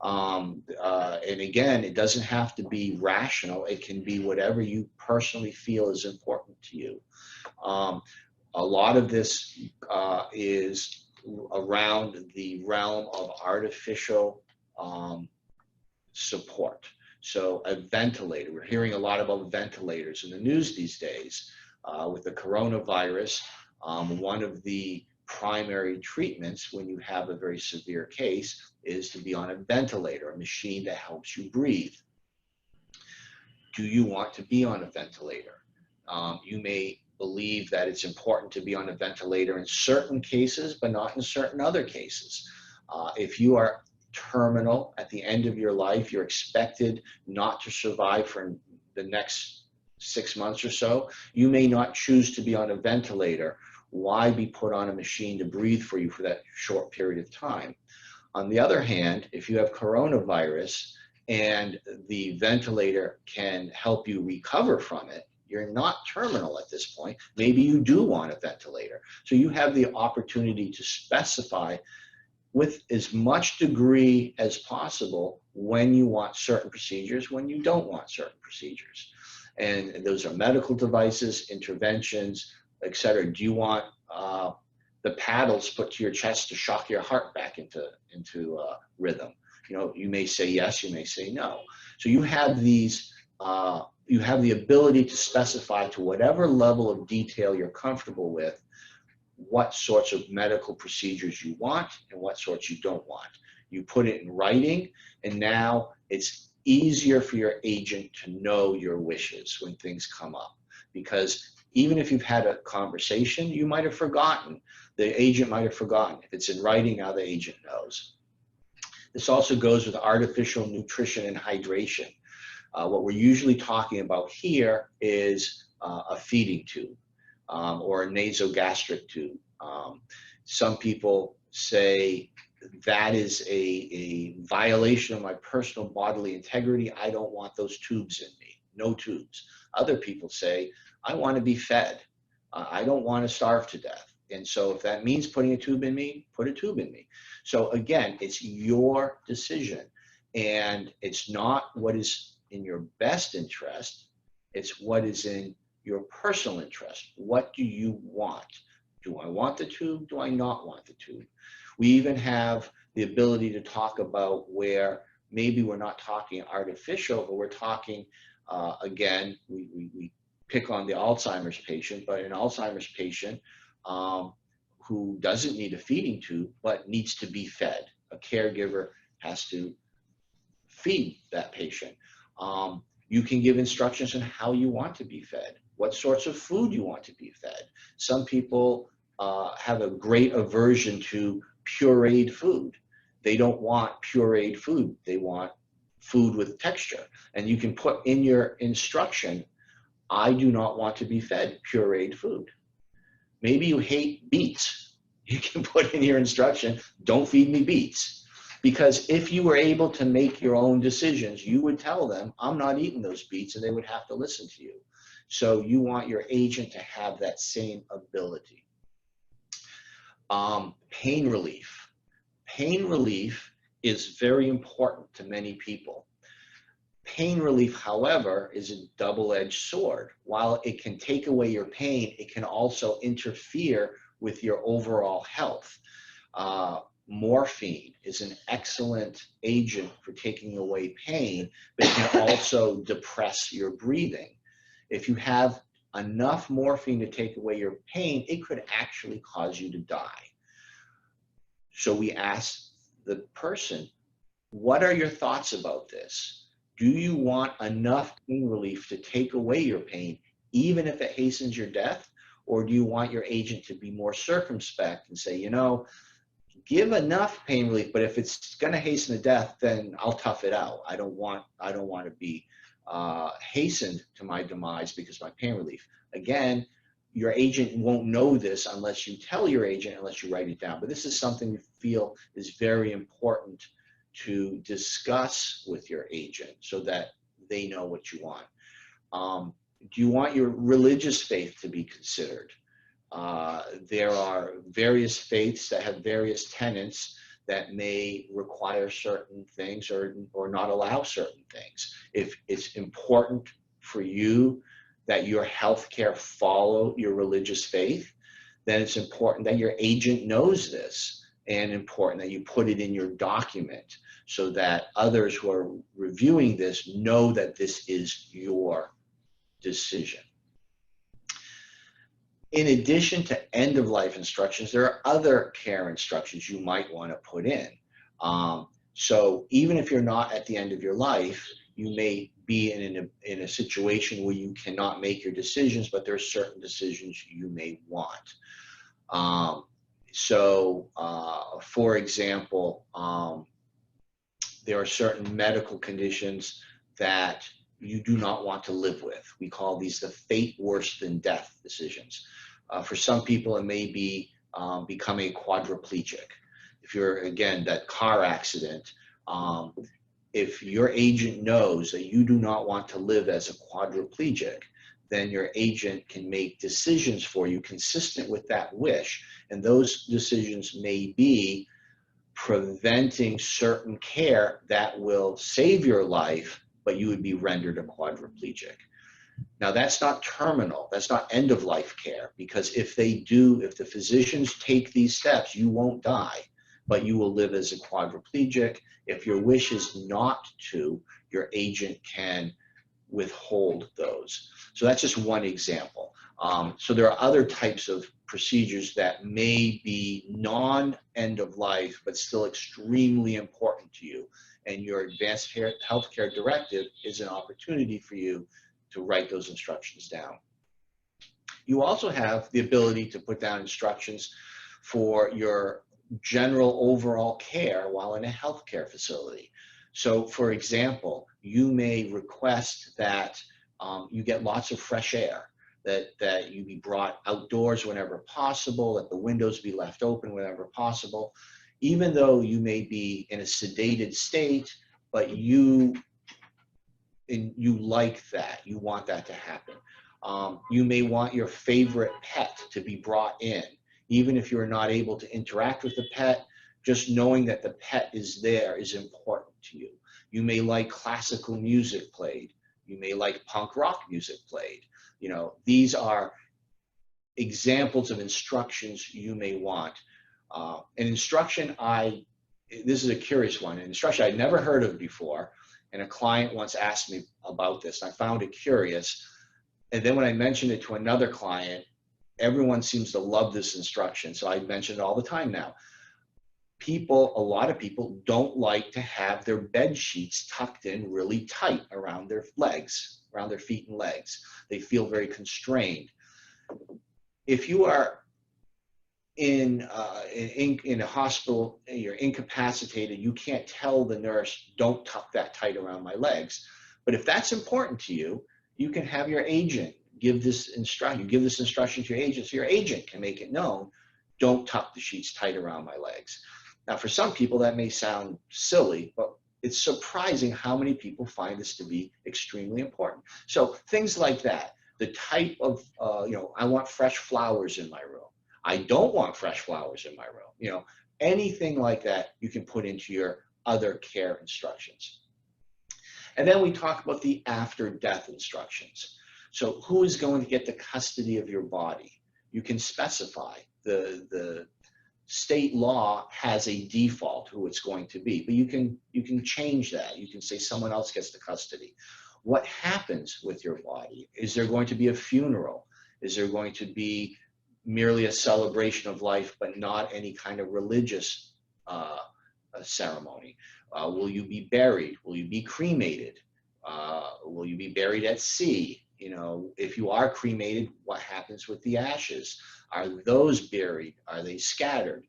[SPEAKER 1] And again, it doesn't have to be rational. It can be whatever you personally feel is important to you. A lot of this is around the realm of artificial support. So a ventilator, we're hearing a lot about ventilators in the news these days. With the coronavirus, one of the primary treatments when you have a very severe case is to be on a ventilator, a machine that helps you breathe. Do you want to be on a ventilator? You may believe that it's important to be on a ventilator in certain cases, but not in certain other cases. If you are terminal at the end of your life, you're expected not to survive for the next 6 months or so, you may not choose to be on a ventilator. Why be put on a machine to breathe for you for that short period of time? On the other hand, if you have coronavirus and the ventilator can help you recover from it, you're not terminal at this point. Maybe you do want a ventilator. So you have the opportunity to specify with as much degree as possible when you want certain procedures, when you don't want certain procedures. And those are medical devices, interventions, et cetera. Do you want the paddles put to your chest to shock your heart back into rhythm? You know, you may say yes, you may say no. So you have these, you have the ability to specify to whatever level of detail you're comfortable with what sorts of medical procedures you want and what sorts you don't want. You put it in writing, and now it's easier for your agent to know your wishes when things come up. Because even if you've had a conversation, you might have forgotten The agent might have forgotten. If it's in writing, now the agent knows. This also goes with artificial nutrition and hydration. What we're usually talking about here is a feeding tube or a nasogastric tube. Some people say that is a violation of my personal bodily integrity. I don't want those tubes in me. No tubes. Other people say, I want to be fed. I don't want to starve to death. And so if that means putting a tube in me, put a tube in me. So again, it's your decision. And it's not what is in your best interest. It's what is in your personal interest. What do you want? Do I want the tube? Do I not want the tube? We even have the ability to talk about where maybe we're not talking artificial, but we're talking, again, we pick on the Alzheimer's patient, but an Alzheimer's patient who doesn't need a feeding tube, but needs to be fed. A caregiver has to feed that patient. You can give instructions on how you want to be fed, what sorts of food you want to be fed. Some people have a great aversion to pureed food. They don't want pureed food. They want food with texture. And you can put in your instruction, I do not want to be fed pureed food. Maybe you hate beets. You can put in your instruction, don't feed me beets. Because if you were able to make your own decisions, you would tell them, I'm not eating those beets, and they would have to listen to you. So you want your agent to have that same ability. Pain relief. Pain relief is very important to many people. Pain relief, however, is a double-edged sword. While it can take away your pain, it can also interfere with your overall health. Morphine is an excellent agent for taking away pain, but it can also depress your breathing. If you have enough morphine to take away your pain, it could actually cause you to die. So we ask the person, what are your thoughts about this? Do you want enough pain relief to take away your pain, even if it hastens your death? Or do you want your agent to be more circumspect and say, you know, give enough pain relief, but if it's going to hasten the death, then I'll tough it out. I don't want to be hastened to my demise because of my pain relief. Again, your agent won't know this unless you tell your agent, unless you write it down. But this is something we feel is very important to discuss with your agent so that they know what you want. Do you want your religious faith to be considered? There are various faiths that have various tenets that may require certain things or not allow certain things. If it's important for you that your healthcare follow your religious faith, then it's important that your agent knows this, and important that you put it in your document so that others who are reviewing this know that this is your decision. In addition to end-of-life instructions, there are other care instructions you might want to put in. So even if you're not at the end of your life, you may be in a situation where you cannot make your decisions, but there are certain decisions you may want. For example, there are certain medical conditions that you do not want to live with. We call these the fate worse than death decisions. For some people, it may be becoming quadriplegic. If you're, again, that car accident, if your agent knows that you do not want to live as a quadriplegic, then your agent can make decisions for you consistent with that wish. And those decisions may be preventing certain care that will save your life, but you would be rendered a quadriplegic. Now, that's not terminal, that's not end-of-life care, because if the physicians take these steps, you won't die, but you will live as a quadriplegic. If your wish is not to, your agent can withhold those. So that's just one example. So there are other types of procedures that may be non-end of life, but still extremely important to you. And your advanced healthcare directive is an opportunity for you to write those instructions down. You also have the ability to put down instructions for your general overall care while in a healthcare facility. So for example, you may request that you get lots of fresh air, that you be brought outdoors whenever possible, that the windows be left open whenever possible, even though you may be in a sedated state, but you like that, you want that to happen. You may want your favorite pet to be brought in, even if you're not able to interact with the pet. Just knowing that the pet is there is important to you. You may like classical music played. You may like punk rock music played. You know, these are examples of instructions you may want. An instruction this is a curious one, an instruction I'd never heard of before, and a client once asked me about this. I found it curious, and then when I mentioned it to another client, everyone seems to love this instruction, so I mention it all the time now. A lot of people don't like to have their bed sheets tucked in really tight around their legs, around their feet and legs. They feel very constrained. If you are in a hospital, you're incapacitated, you can't tell the nurse, don't tuck that tight around my legs. But if that's important to you, you can have your agent give this instruction. You give this instruction to your agent, so your agent can make it known, don't tuck the sheets tight around my legs. Now, for some people, that may sound silly, but it's surprising how many people find this to be extremely important. So things like that, the type of, I want fresh flowers in my room. I don't want fresh flowers in my room. Anything like that you can put into your other care instructions. And then we talk about the after death instructions. So who is going to get the custody of your body? You can specify. The state law has a default who it's going to be, but you can change that. You can say someone else gets the custody. What happens with your body? Is there going to be a funeral? Is there going to be merely a celebration of life, but not any kind of religious ceremony? Will you be buried? Will you be cremated? Will you be buried at sea? If you are cremated, what happens with the ashes? Are those buried? Are they scattered?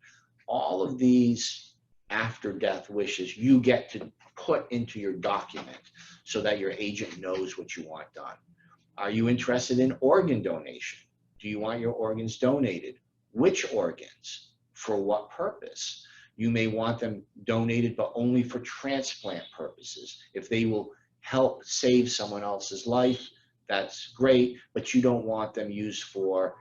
[SPEAKER 1] All of these after death wishes you get to put into your document so that your agent knows what you want done. Are you interested in organ donation? Do you want your organs donated? Which organs? For what purpose? You may want them donated, but only for transplant purposes. If they will help save someone else's life, that's great, but you don't want them used for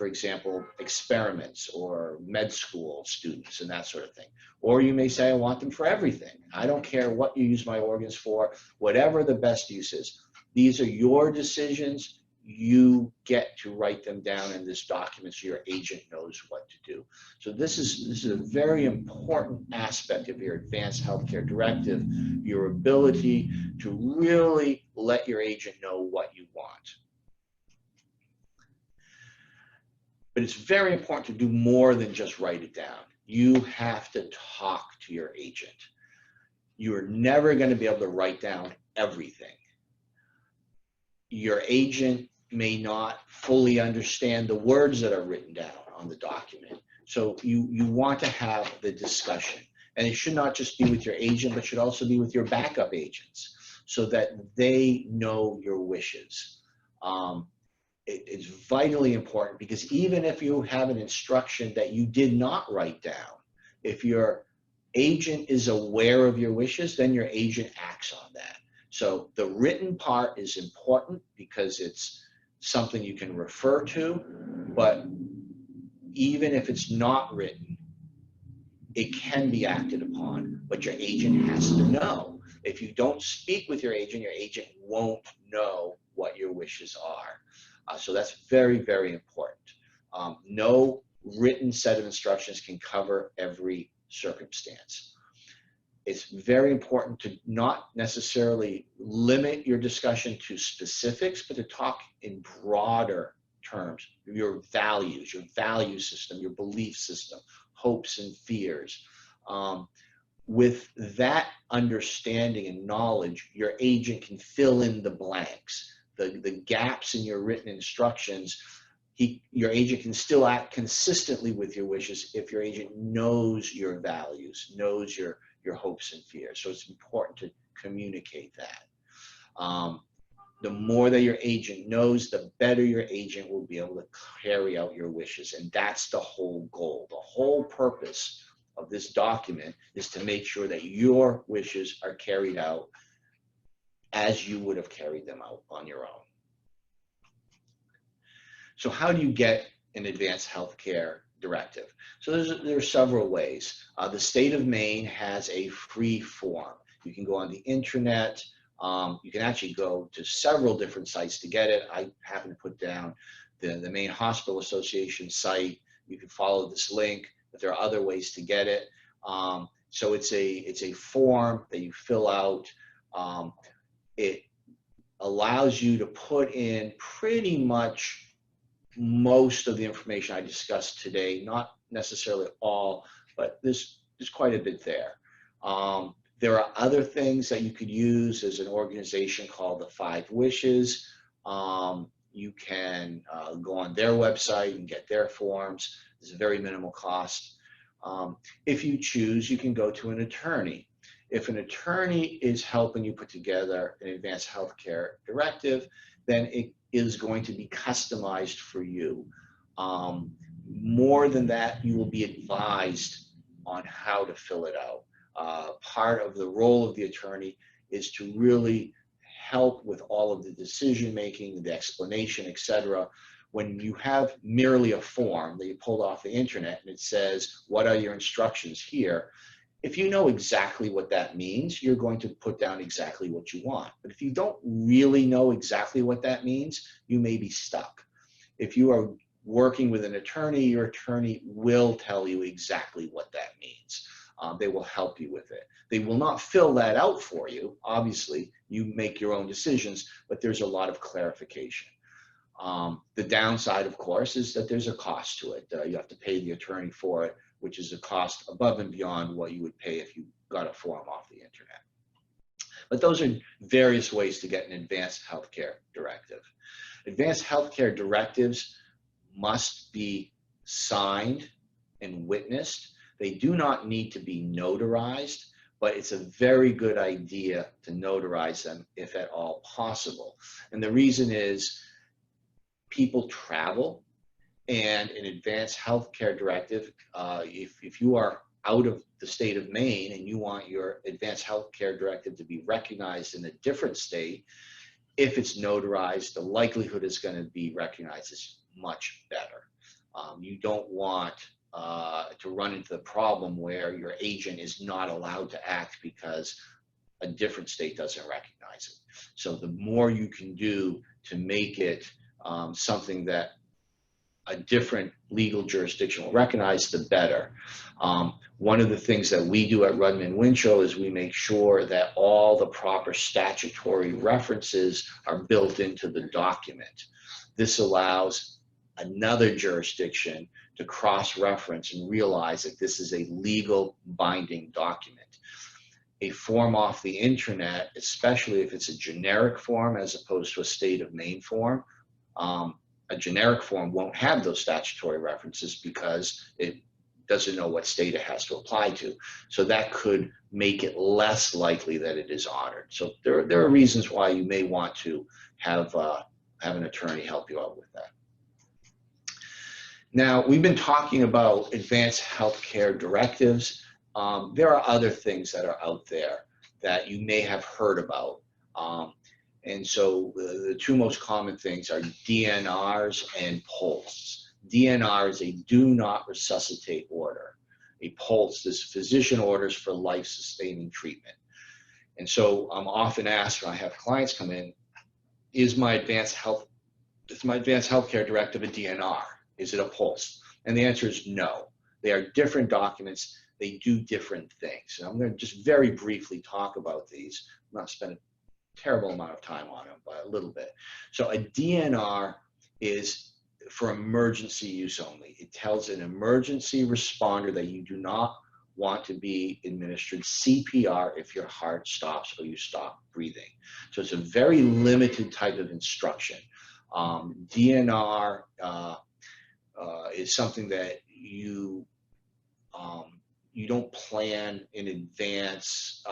[SPEAKER 1] example, experiments or med school students and that sort of thing. Or you may say, I want them for everything. I don't care what you use my organs for, whatever the best use is. These are your decisions. You get to write them down in this document so your agent knows what to do. So this is a very important aspect of your advanced healthcare directive, your ability to really let your agent know what you want. But it's very important to do more than just write it down. You have to talk to your agent. You're never going to be able to write down everything. Your agent may not fully understand the words that are written down on the document. So you want to have the discussion. And it should not just be with your agent, but should also be with your backup agents so that they know your wishes. It's vitally important because even if you have an instruction that you did not write down, if your agent is aware of your wishes, then your agent acts on that. So the written part is important because it's something you can refer to, but even if it's not written, it can be acted upon, but your agent has to know. If you don't speak with your agent won't know what your wishes are. So that's very, very important. No written set of instructions can cover every circumstance. It's very important to not necessarily limit your discussion to specifics, but to talk in broader terms. Your values, your value system, your belief system, hopes and fears. With that understanding and knowledge, your agent can fill in the blanks. The gaps in your written instructions, your agent can still act consistently with your wishes if your agent knows your values, knows your hopes and fears. So it's important to communicate that. The more that your agent knows, the better your agent will be able to carry out your wishes. And that's the whole goal. The whole purpose of this document is to make sure that your wishes are carried out as you would have carried them out on your own. So how do you get an advanced healthcare directive? So there are several ways. The state of Maine has a free form. You can go on the internet. You can actually go to several different sites to get it. I happen to put down the Maine Hospital Association site. You can follow this link, but there are other ways to get it. So it's a form that you fill out. It allows you to put in pretty much most of the information I discussed today, not necessarily all, but there's quite a bit there. There are other things that you could use. There's an organization called the 5 Wishes. You can go on their website and get their forms. There's a very minimal cost. If you choose, you can go to an attorney. If an attorney is helping you put together an advanced healthcare directive, then it is going to be customized for you. More than that, you will be advised on how to fill it out. Part of the role of the attorney is to really help with all of the decision making, the explanation, etc. When you have merely a form that you pulled off the internet and it says, what are your instructions here? If you know exactly what that means, you're going to put down exactly what you want. But if you don't really know exactly what that means, you may be stuck. If you are working with an attorney, your attorney will tell you exactly what that means. They will help you with it. They will not fill that out for you. Obviously, you make your own decisions, but there's a lot of clarification. The downside, of course, is that there's a cost to it. You have to pay the attorney for it, which is a cost above and beyond what you would pay if you got a form off the internet. But those are various ways to get an advanced healthcare directive. Advanced healthcare directives must be signed and witnessed. They do not need to be notarized, but it's a very good idea to notarize them if at all possible. And the reason is people travel, and an advanced healthcare directive, if you are out of the state of Maine and you want your advanced healthcare directive to be recognized in a different state, if it's notarized, the likelihood it's going to be recognized is much better. You don't want to run into the problem where your agent is not allowed to act because a different state doesn't recognize it. So the more you can do to make it something that a different legal jurisdiction will recognize, the better. One of the things that we do at Rudman Winchell is we make sure that all the proper statutory references are built into the document. This allows another jurisdiction to cross-reference and realize that this is a legal binding document. A form off the internet, especially if it's a generic form as opposed to a state of Maine form, a generic form won't have those statutory references because it doesn't know what state it has to apply to. So that could make it less likely that it is honored. So there are reasons why you may want to have an attorney help you out with that. Now, we've been talking about advanced healthcare directives. There are other things that are out there that you may have heard about. And so the 2 most common things are DNRs and POLSTs. DNR is a do not resuscitate order. A POLST is physician orders for life-sustaining treatment. And so I'm often asked when I have clients come in, is my advanced healthcare directive a DNR? Is it a POLST? And the answer is no. They are different documents. They do different things. And I'm going to just very briefly talk about these. I'm not spending terrible amount of time on them, but a little bit. So a DNR is for emergency use only. It tells an emergency responder that you do not want to be administered CPR if your heart stops or you stop breathing. So it's a very limited type of instruction. DNR is something that you don't plan in advance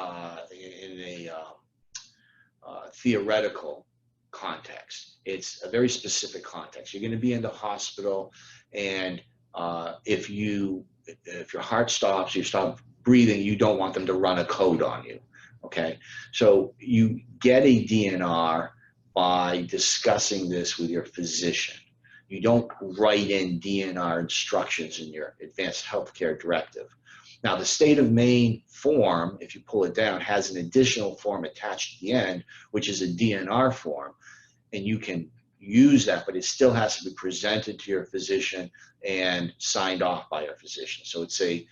[SPEAKER 1] in a theoretical context. It's a very specific context. You're going to be in the hospital, and if your heart stops, you stop breathing, you don't want them to run a code on you. Okay, so you get a DNR by discussing this with your physician. You don't write in DNR instructions in your advanced healthcare directive. Now, the state of Maine form, if you pull it down, has an additional form attached at the end, which is a DNR form, and you can use that, but it still has to be presented to your physician and signed off by your physician. So it's a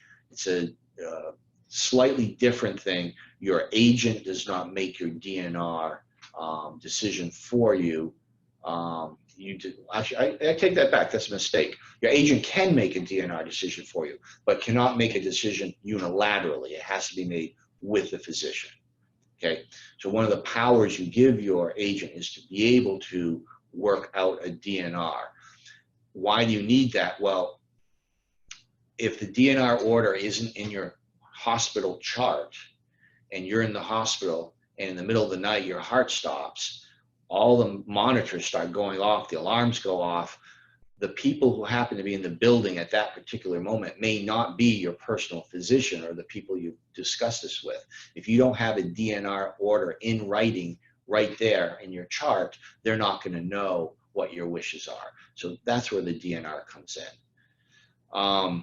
[SPEAKER 1] slightly different thing. Your agent does not make your DNR decision for you. Actually, I take that back. That's a mistake. Your agent can make a DNR decision for you, but cannot make a decision unilaterally. It has to be made with the physician. Okay, so one of the powers you give your agent is to be able to work out a DNR. Why do you need that? Well, if the DNR order isn't in your hospital chart and you're in the hospital and in the middle of the night your heart stops, all the monitors start going off, the alarms go off. The people who happen to be in the building at that particular moment may not be your personal physician or the people you discuss this with. If you don't have a DNR order in writing right there in your chart, they're not going to know what your wishes are. So that's where the DNR comes in.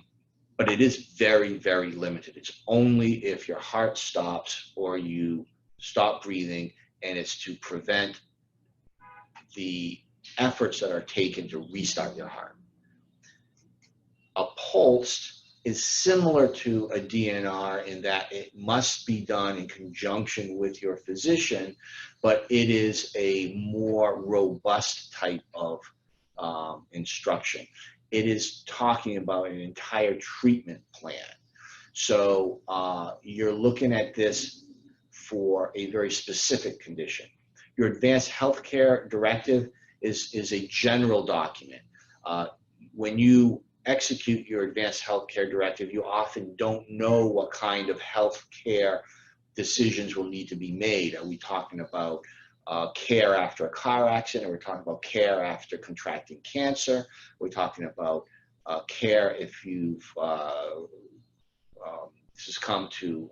[SPEAKER 1] But it is very, very limited. It's only if your heart stops or you stop breathing, and it's to prevent the efforts that are taken to restart your heart. A pulse is similar to a DNR in that it must be done in conjunction with your physician, but it is a more robust type of instruction. It is talking about an entire treatment plan. So you're looking at this for a very specific condition. Your advanced healthcare directive is a general document. When you execute your advanced healthcare directive, you often don't know what kind of healthcare decisions will need to be made. Are we talking about care after a car accident? Are we talking about care after contracting cancer? We're talking about care if you've succumbed to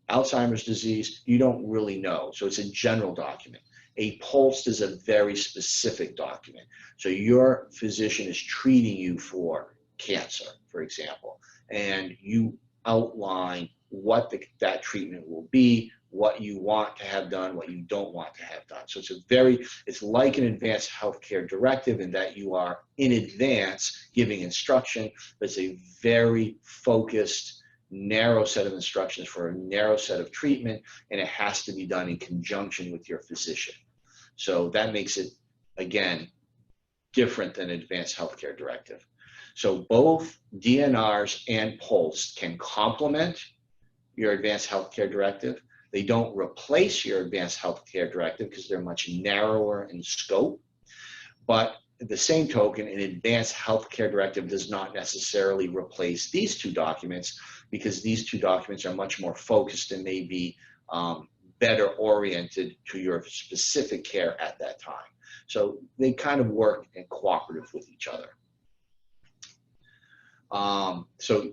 [SPEAKER 1] Alzheimer's disease. You don't really know. So it's a general document. A pulse is a very specific document. So your physician is treating you for cancer, for example, and you outline what that treatment will be, what you want to have done, what you don't want to have done. So it's like an advanced healthcare directive in that you are in advance giving instruction, but it's a very focused, narrow set of instructions for a narrow set of treatment, and it has to be done in conjunction with your physician. So that makes it, again, different than advanced healthcare directive. So both DNRs and PULSE can complement your advanced healthcare directive. They don't replace your advanced healthcare directive because they're much narrower in scope. But at the same token, an advanced healthcare directive does not necessarily replace these two documents because these two documents are much more focused and may be better oriented to your specific care at that time. So they kind of work in cooperative with each other. So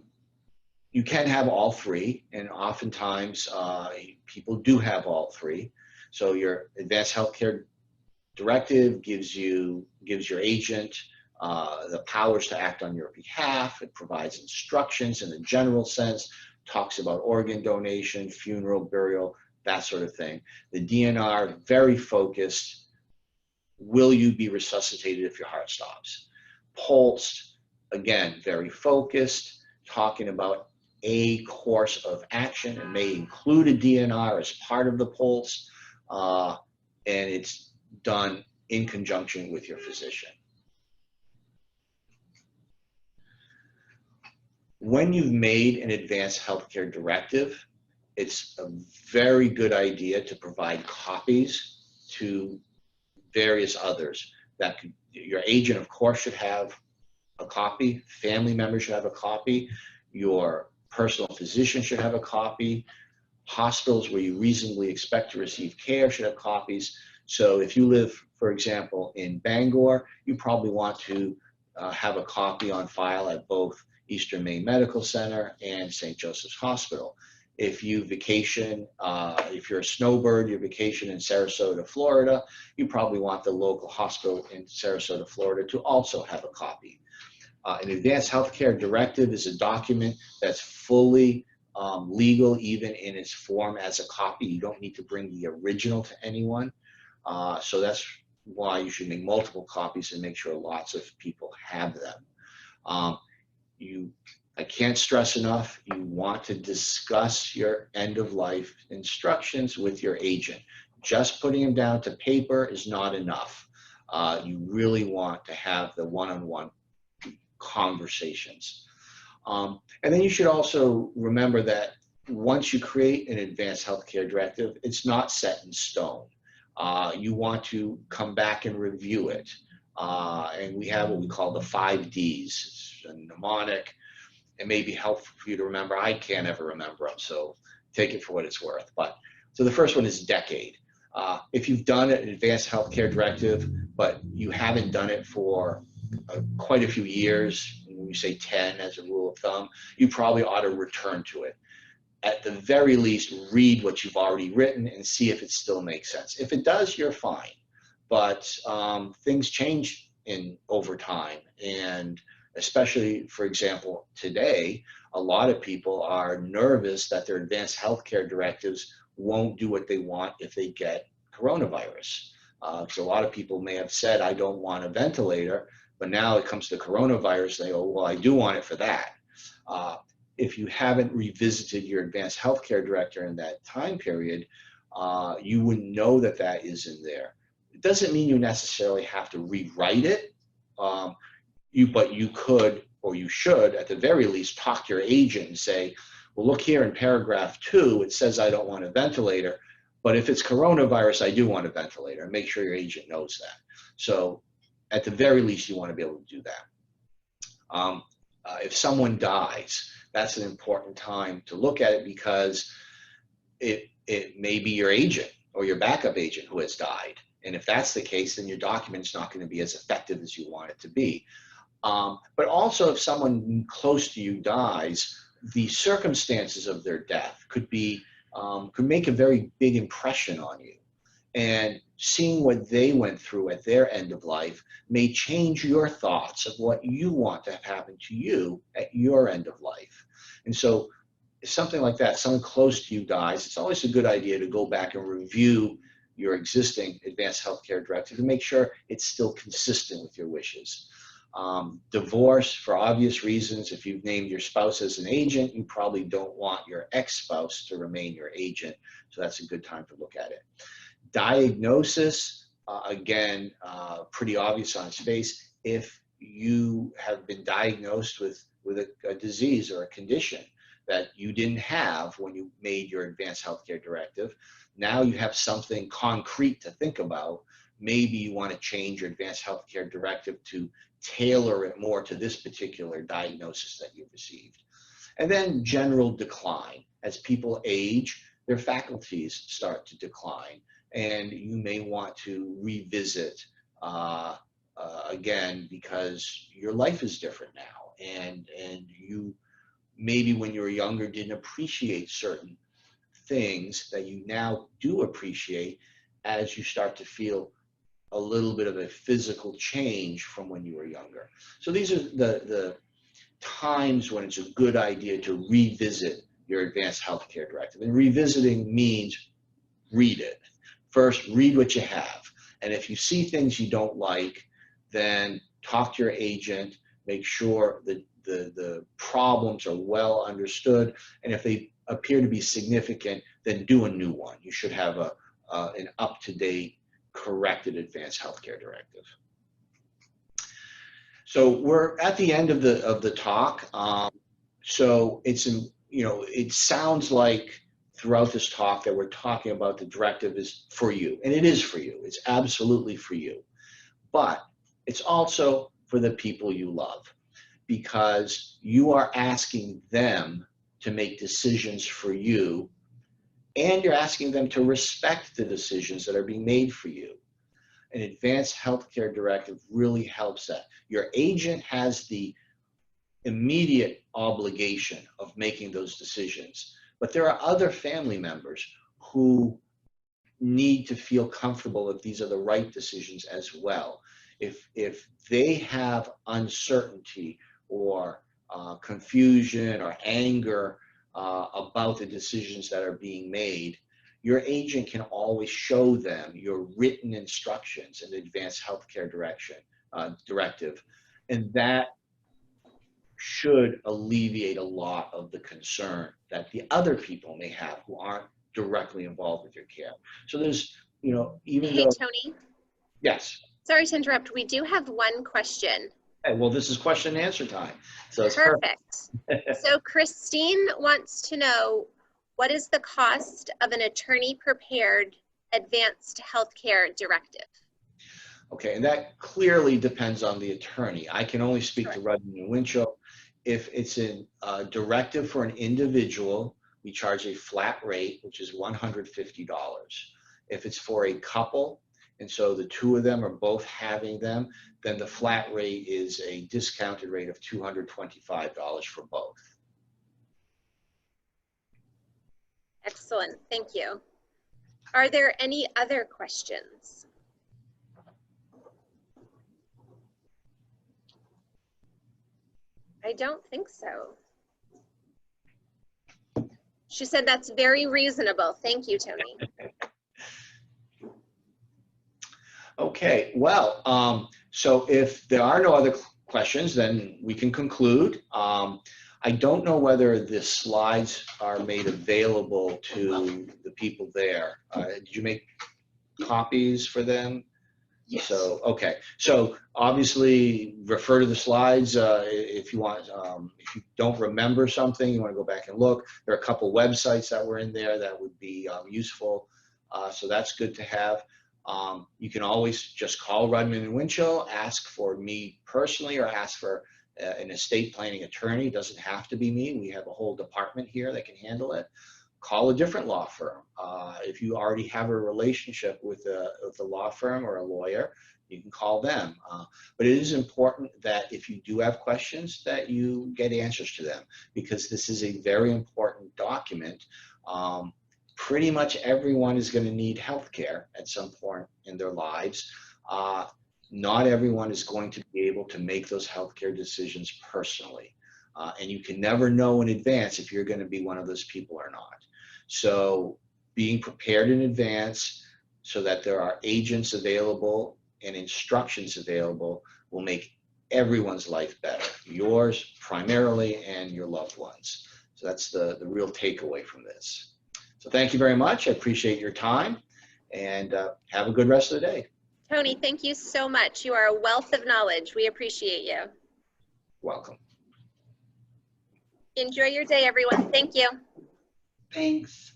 [SPEAKER 1] you can have all three, and oftentimes people do have all three. So your advanced healthcare directive gives your agent the powers to act on your behalf. It provides instructions in a general sense, talks about organ donation, funeral, burial, that sort of thing. The DNR, very focused. Will you be resuscitated if your heart stops? Pulsed, again, very focused, talking about a course of action. It may include a DNR as part of the pulse, and it's done in conjunction with your physician. When you've made an advanced healthcare directive, it's a very good idea to provide copies to various others. Your agent, of course, should have a copy. Family members should have a copy. Your personal physician should have a copy. Hospitals where you reasonably expect to receive care should have copies. So if you live, for example, in Bangor, you probably want to have a copy on file at both Eastern Maine Medical Center and St. Joseph's Hospital. If you vacation, if you're a snowbird, you vacation in Sarasota, Florida, you probably want the local hospital in Sarasota, Florida to also have a copy. An advanced healthcare directive is a document that's fully legal, even in its form as a copy. You don't need to bring the original to anyone. So that's why you should make multiple copies and make sure lots of people have them. I can't stress enough, you want to discuss your end of life instructions with your agent. Just putting them down to paper is not enough. You really want to have the one-on-one conversations. And then you should also remember that once you create an advanced healthcare directive, it's not set in stone. You want to come back and review it. And we have what we call the 5 Ds. It's a mnemonic. It may be helpful for you to remember. I can't ever remember them, so take it for what it's worth. But so the first one is decade. If you've done an advanced healthcare directive, but you haven't done it for quite a few years, when we say 10 as a rule of thumb, you probably ought to return to it. At the very least, read what you've already written and see if it still makes sense. If it does, you're fine. But things change over time, and especially, for example, today, a lot of people are nervous that their advanced healthcare directives won't do what they want if they get coronavirus. So a lot of people may have said, I don't want a ventilator, but now it comes to coronavirus, they go, well, I do want it for that. If you haven't revisited your advanced healthcare director in that time period, you wouldn't know that that is in there. It doesn't mean you necessarily have to rewrite it, but you could, or you should, at the very least, talk to your agent and say, well, look here in paragraph 2, it says I don't want a ventilator, but if it's coronavirus, I do want a ventilator, and make sure your agent knows that. So at the very least, you want to be able to do that. If someone dies, that's an important time to look at it, because it may be your agent or your backup agent who has died. And if that's the case, then your document's not going to be as effective as you want it to be. But also, if someone close to you dies, the circumstances of their death could make a very big impression on you. And seeing what they went through at their end of life may change your thoughts of what you want to have happen to you at your end of life. And so if something like that, someone close to you dies, it's always a good idea to go back and review your existing advanced healthcare directive to make sure it's still consistent with your wishes. Divorce, for obvious reasons, if you've named your spouse as an agent, you probably don't want your ex-spouse to remain your agent. So that's a good time to look at it. Diagnosis, again, pretty obvious on its face. If you have been diagnosed with a disease or a condition that you didn't have when you made your advanced healthcare directive, now you have something concrete to think about. Maybe you want to change your advanced healthcare directive to tailor it more to this particular diagnosis that you've received. And then general decline. As people age, their faculties start to decline, and you may want to revisit again, because your life is different now, and you maybe when you were younger didn't appreciate certain things that you now do appreciate as you start to feel a little bit of a physical change from when you were younger. So these are the times when it's a good idea to revisit your advanced healthcare directive. And revisiting means read it. First, read what you have. And if you see things you don't like, then talk to your agent, make sure that the problems are well understood. And if they appear to be significant, then do a new one. You should have an up-to-date, corrected advanced healthcare directive. So we're at the end of the talk. So it's, it sounds like throughout this talk that we're talking about the directive is for you, and it is for you. It's absolutely for you, but it's also for the people you love. because you are asking them to make decisions for you, and you're asking them to respect the decisions that are being made for you. An advanced healthcare directive really helps that. Your agent has the immediate obligation of making those decisions, but there are other family members who need to feel comfortable that these are the right decisions as well. If they have uncertainty or confusion or anger about the decisions that are being made, your agent can always show them your written instructions in the advanced healthcare directive, and that should alleviate a lot of the concern that the other people may have who aren't directly involved with your care. So there's, even
[SPEAKER 2] Hey,
[SPEAKER 1] though,
[SPEAKER 2] Tony.
[SPEAKER 1] yes.
[SPEAKER 2] Sorry to interrupt. We do have one question.
[SPEAKER 1] Hey, well, this is question and answer time. So it's
[SPEAKER 2] perfect. So Christine wants to know, what is the cost of an attorney-prepared advanced healthcare directive?
[SPEAKER 1] Okay, and that clearly depends on the attorney. I can only speak to Rudman and Winchell. If it's a directive for an individual, we charge a flat rate, which is $150. If it's for a couple, and so the two of them are both having them, then the flat rate is a discounted rate of $225 for both.
[SPEAKER 2] Excellent, thank you. Are there any other questions? I don't think so. She said that's very reasonable. Thank you, Tony.
[SPEAKER 1] Okay, well, so if there are no other questions, then we can conclude. I don't know whether the slides are made available to the people there. Did you make copies for them?
[SPEAKER 2] Yes.
[SPEAKER 1] So, okay. So obviously refer to the slides if you want, if you don't remember something, you want to go back and look. There are a couple websites that were in there that would be useful. So that's good to have. You can always just call Rudman and Winchell, ask for me personally, or ask for an estate planning attorney. It doesn't have to be me. We have a whole department here that can handle it. Call a different law firm. If you already have a relationship with a law firm or a lawyer, you can call them. But it is important that if you do have questions, that you get answers to them, because this is a very important document. Pretty much everyone is going to need healthcare at some point in their lives. Not everyone is going to be able to make those healthcare decisions personally. And you can never know in advance if you're going to be one of those people or not. So being prepared in advance so that there are agents available and instructions available will make everyone's life better, yours primarily and your loved ones. So that's the real takeaway from this. So thank you very much. I appreciate your time, and have a good rest of the day.
[SPEAKER 2] Tony, thank you so much. You are a wealth of knowledge. We appreciate you.
[SPEAKER 1] Welcome.
[SPEAKER 2] Enjoy your day, everyone. Thank you.
[SPEAKER 1] Thanks.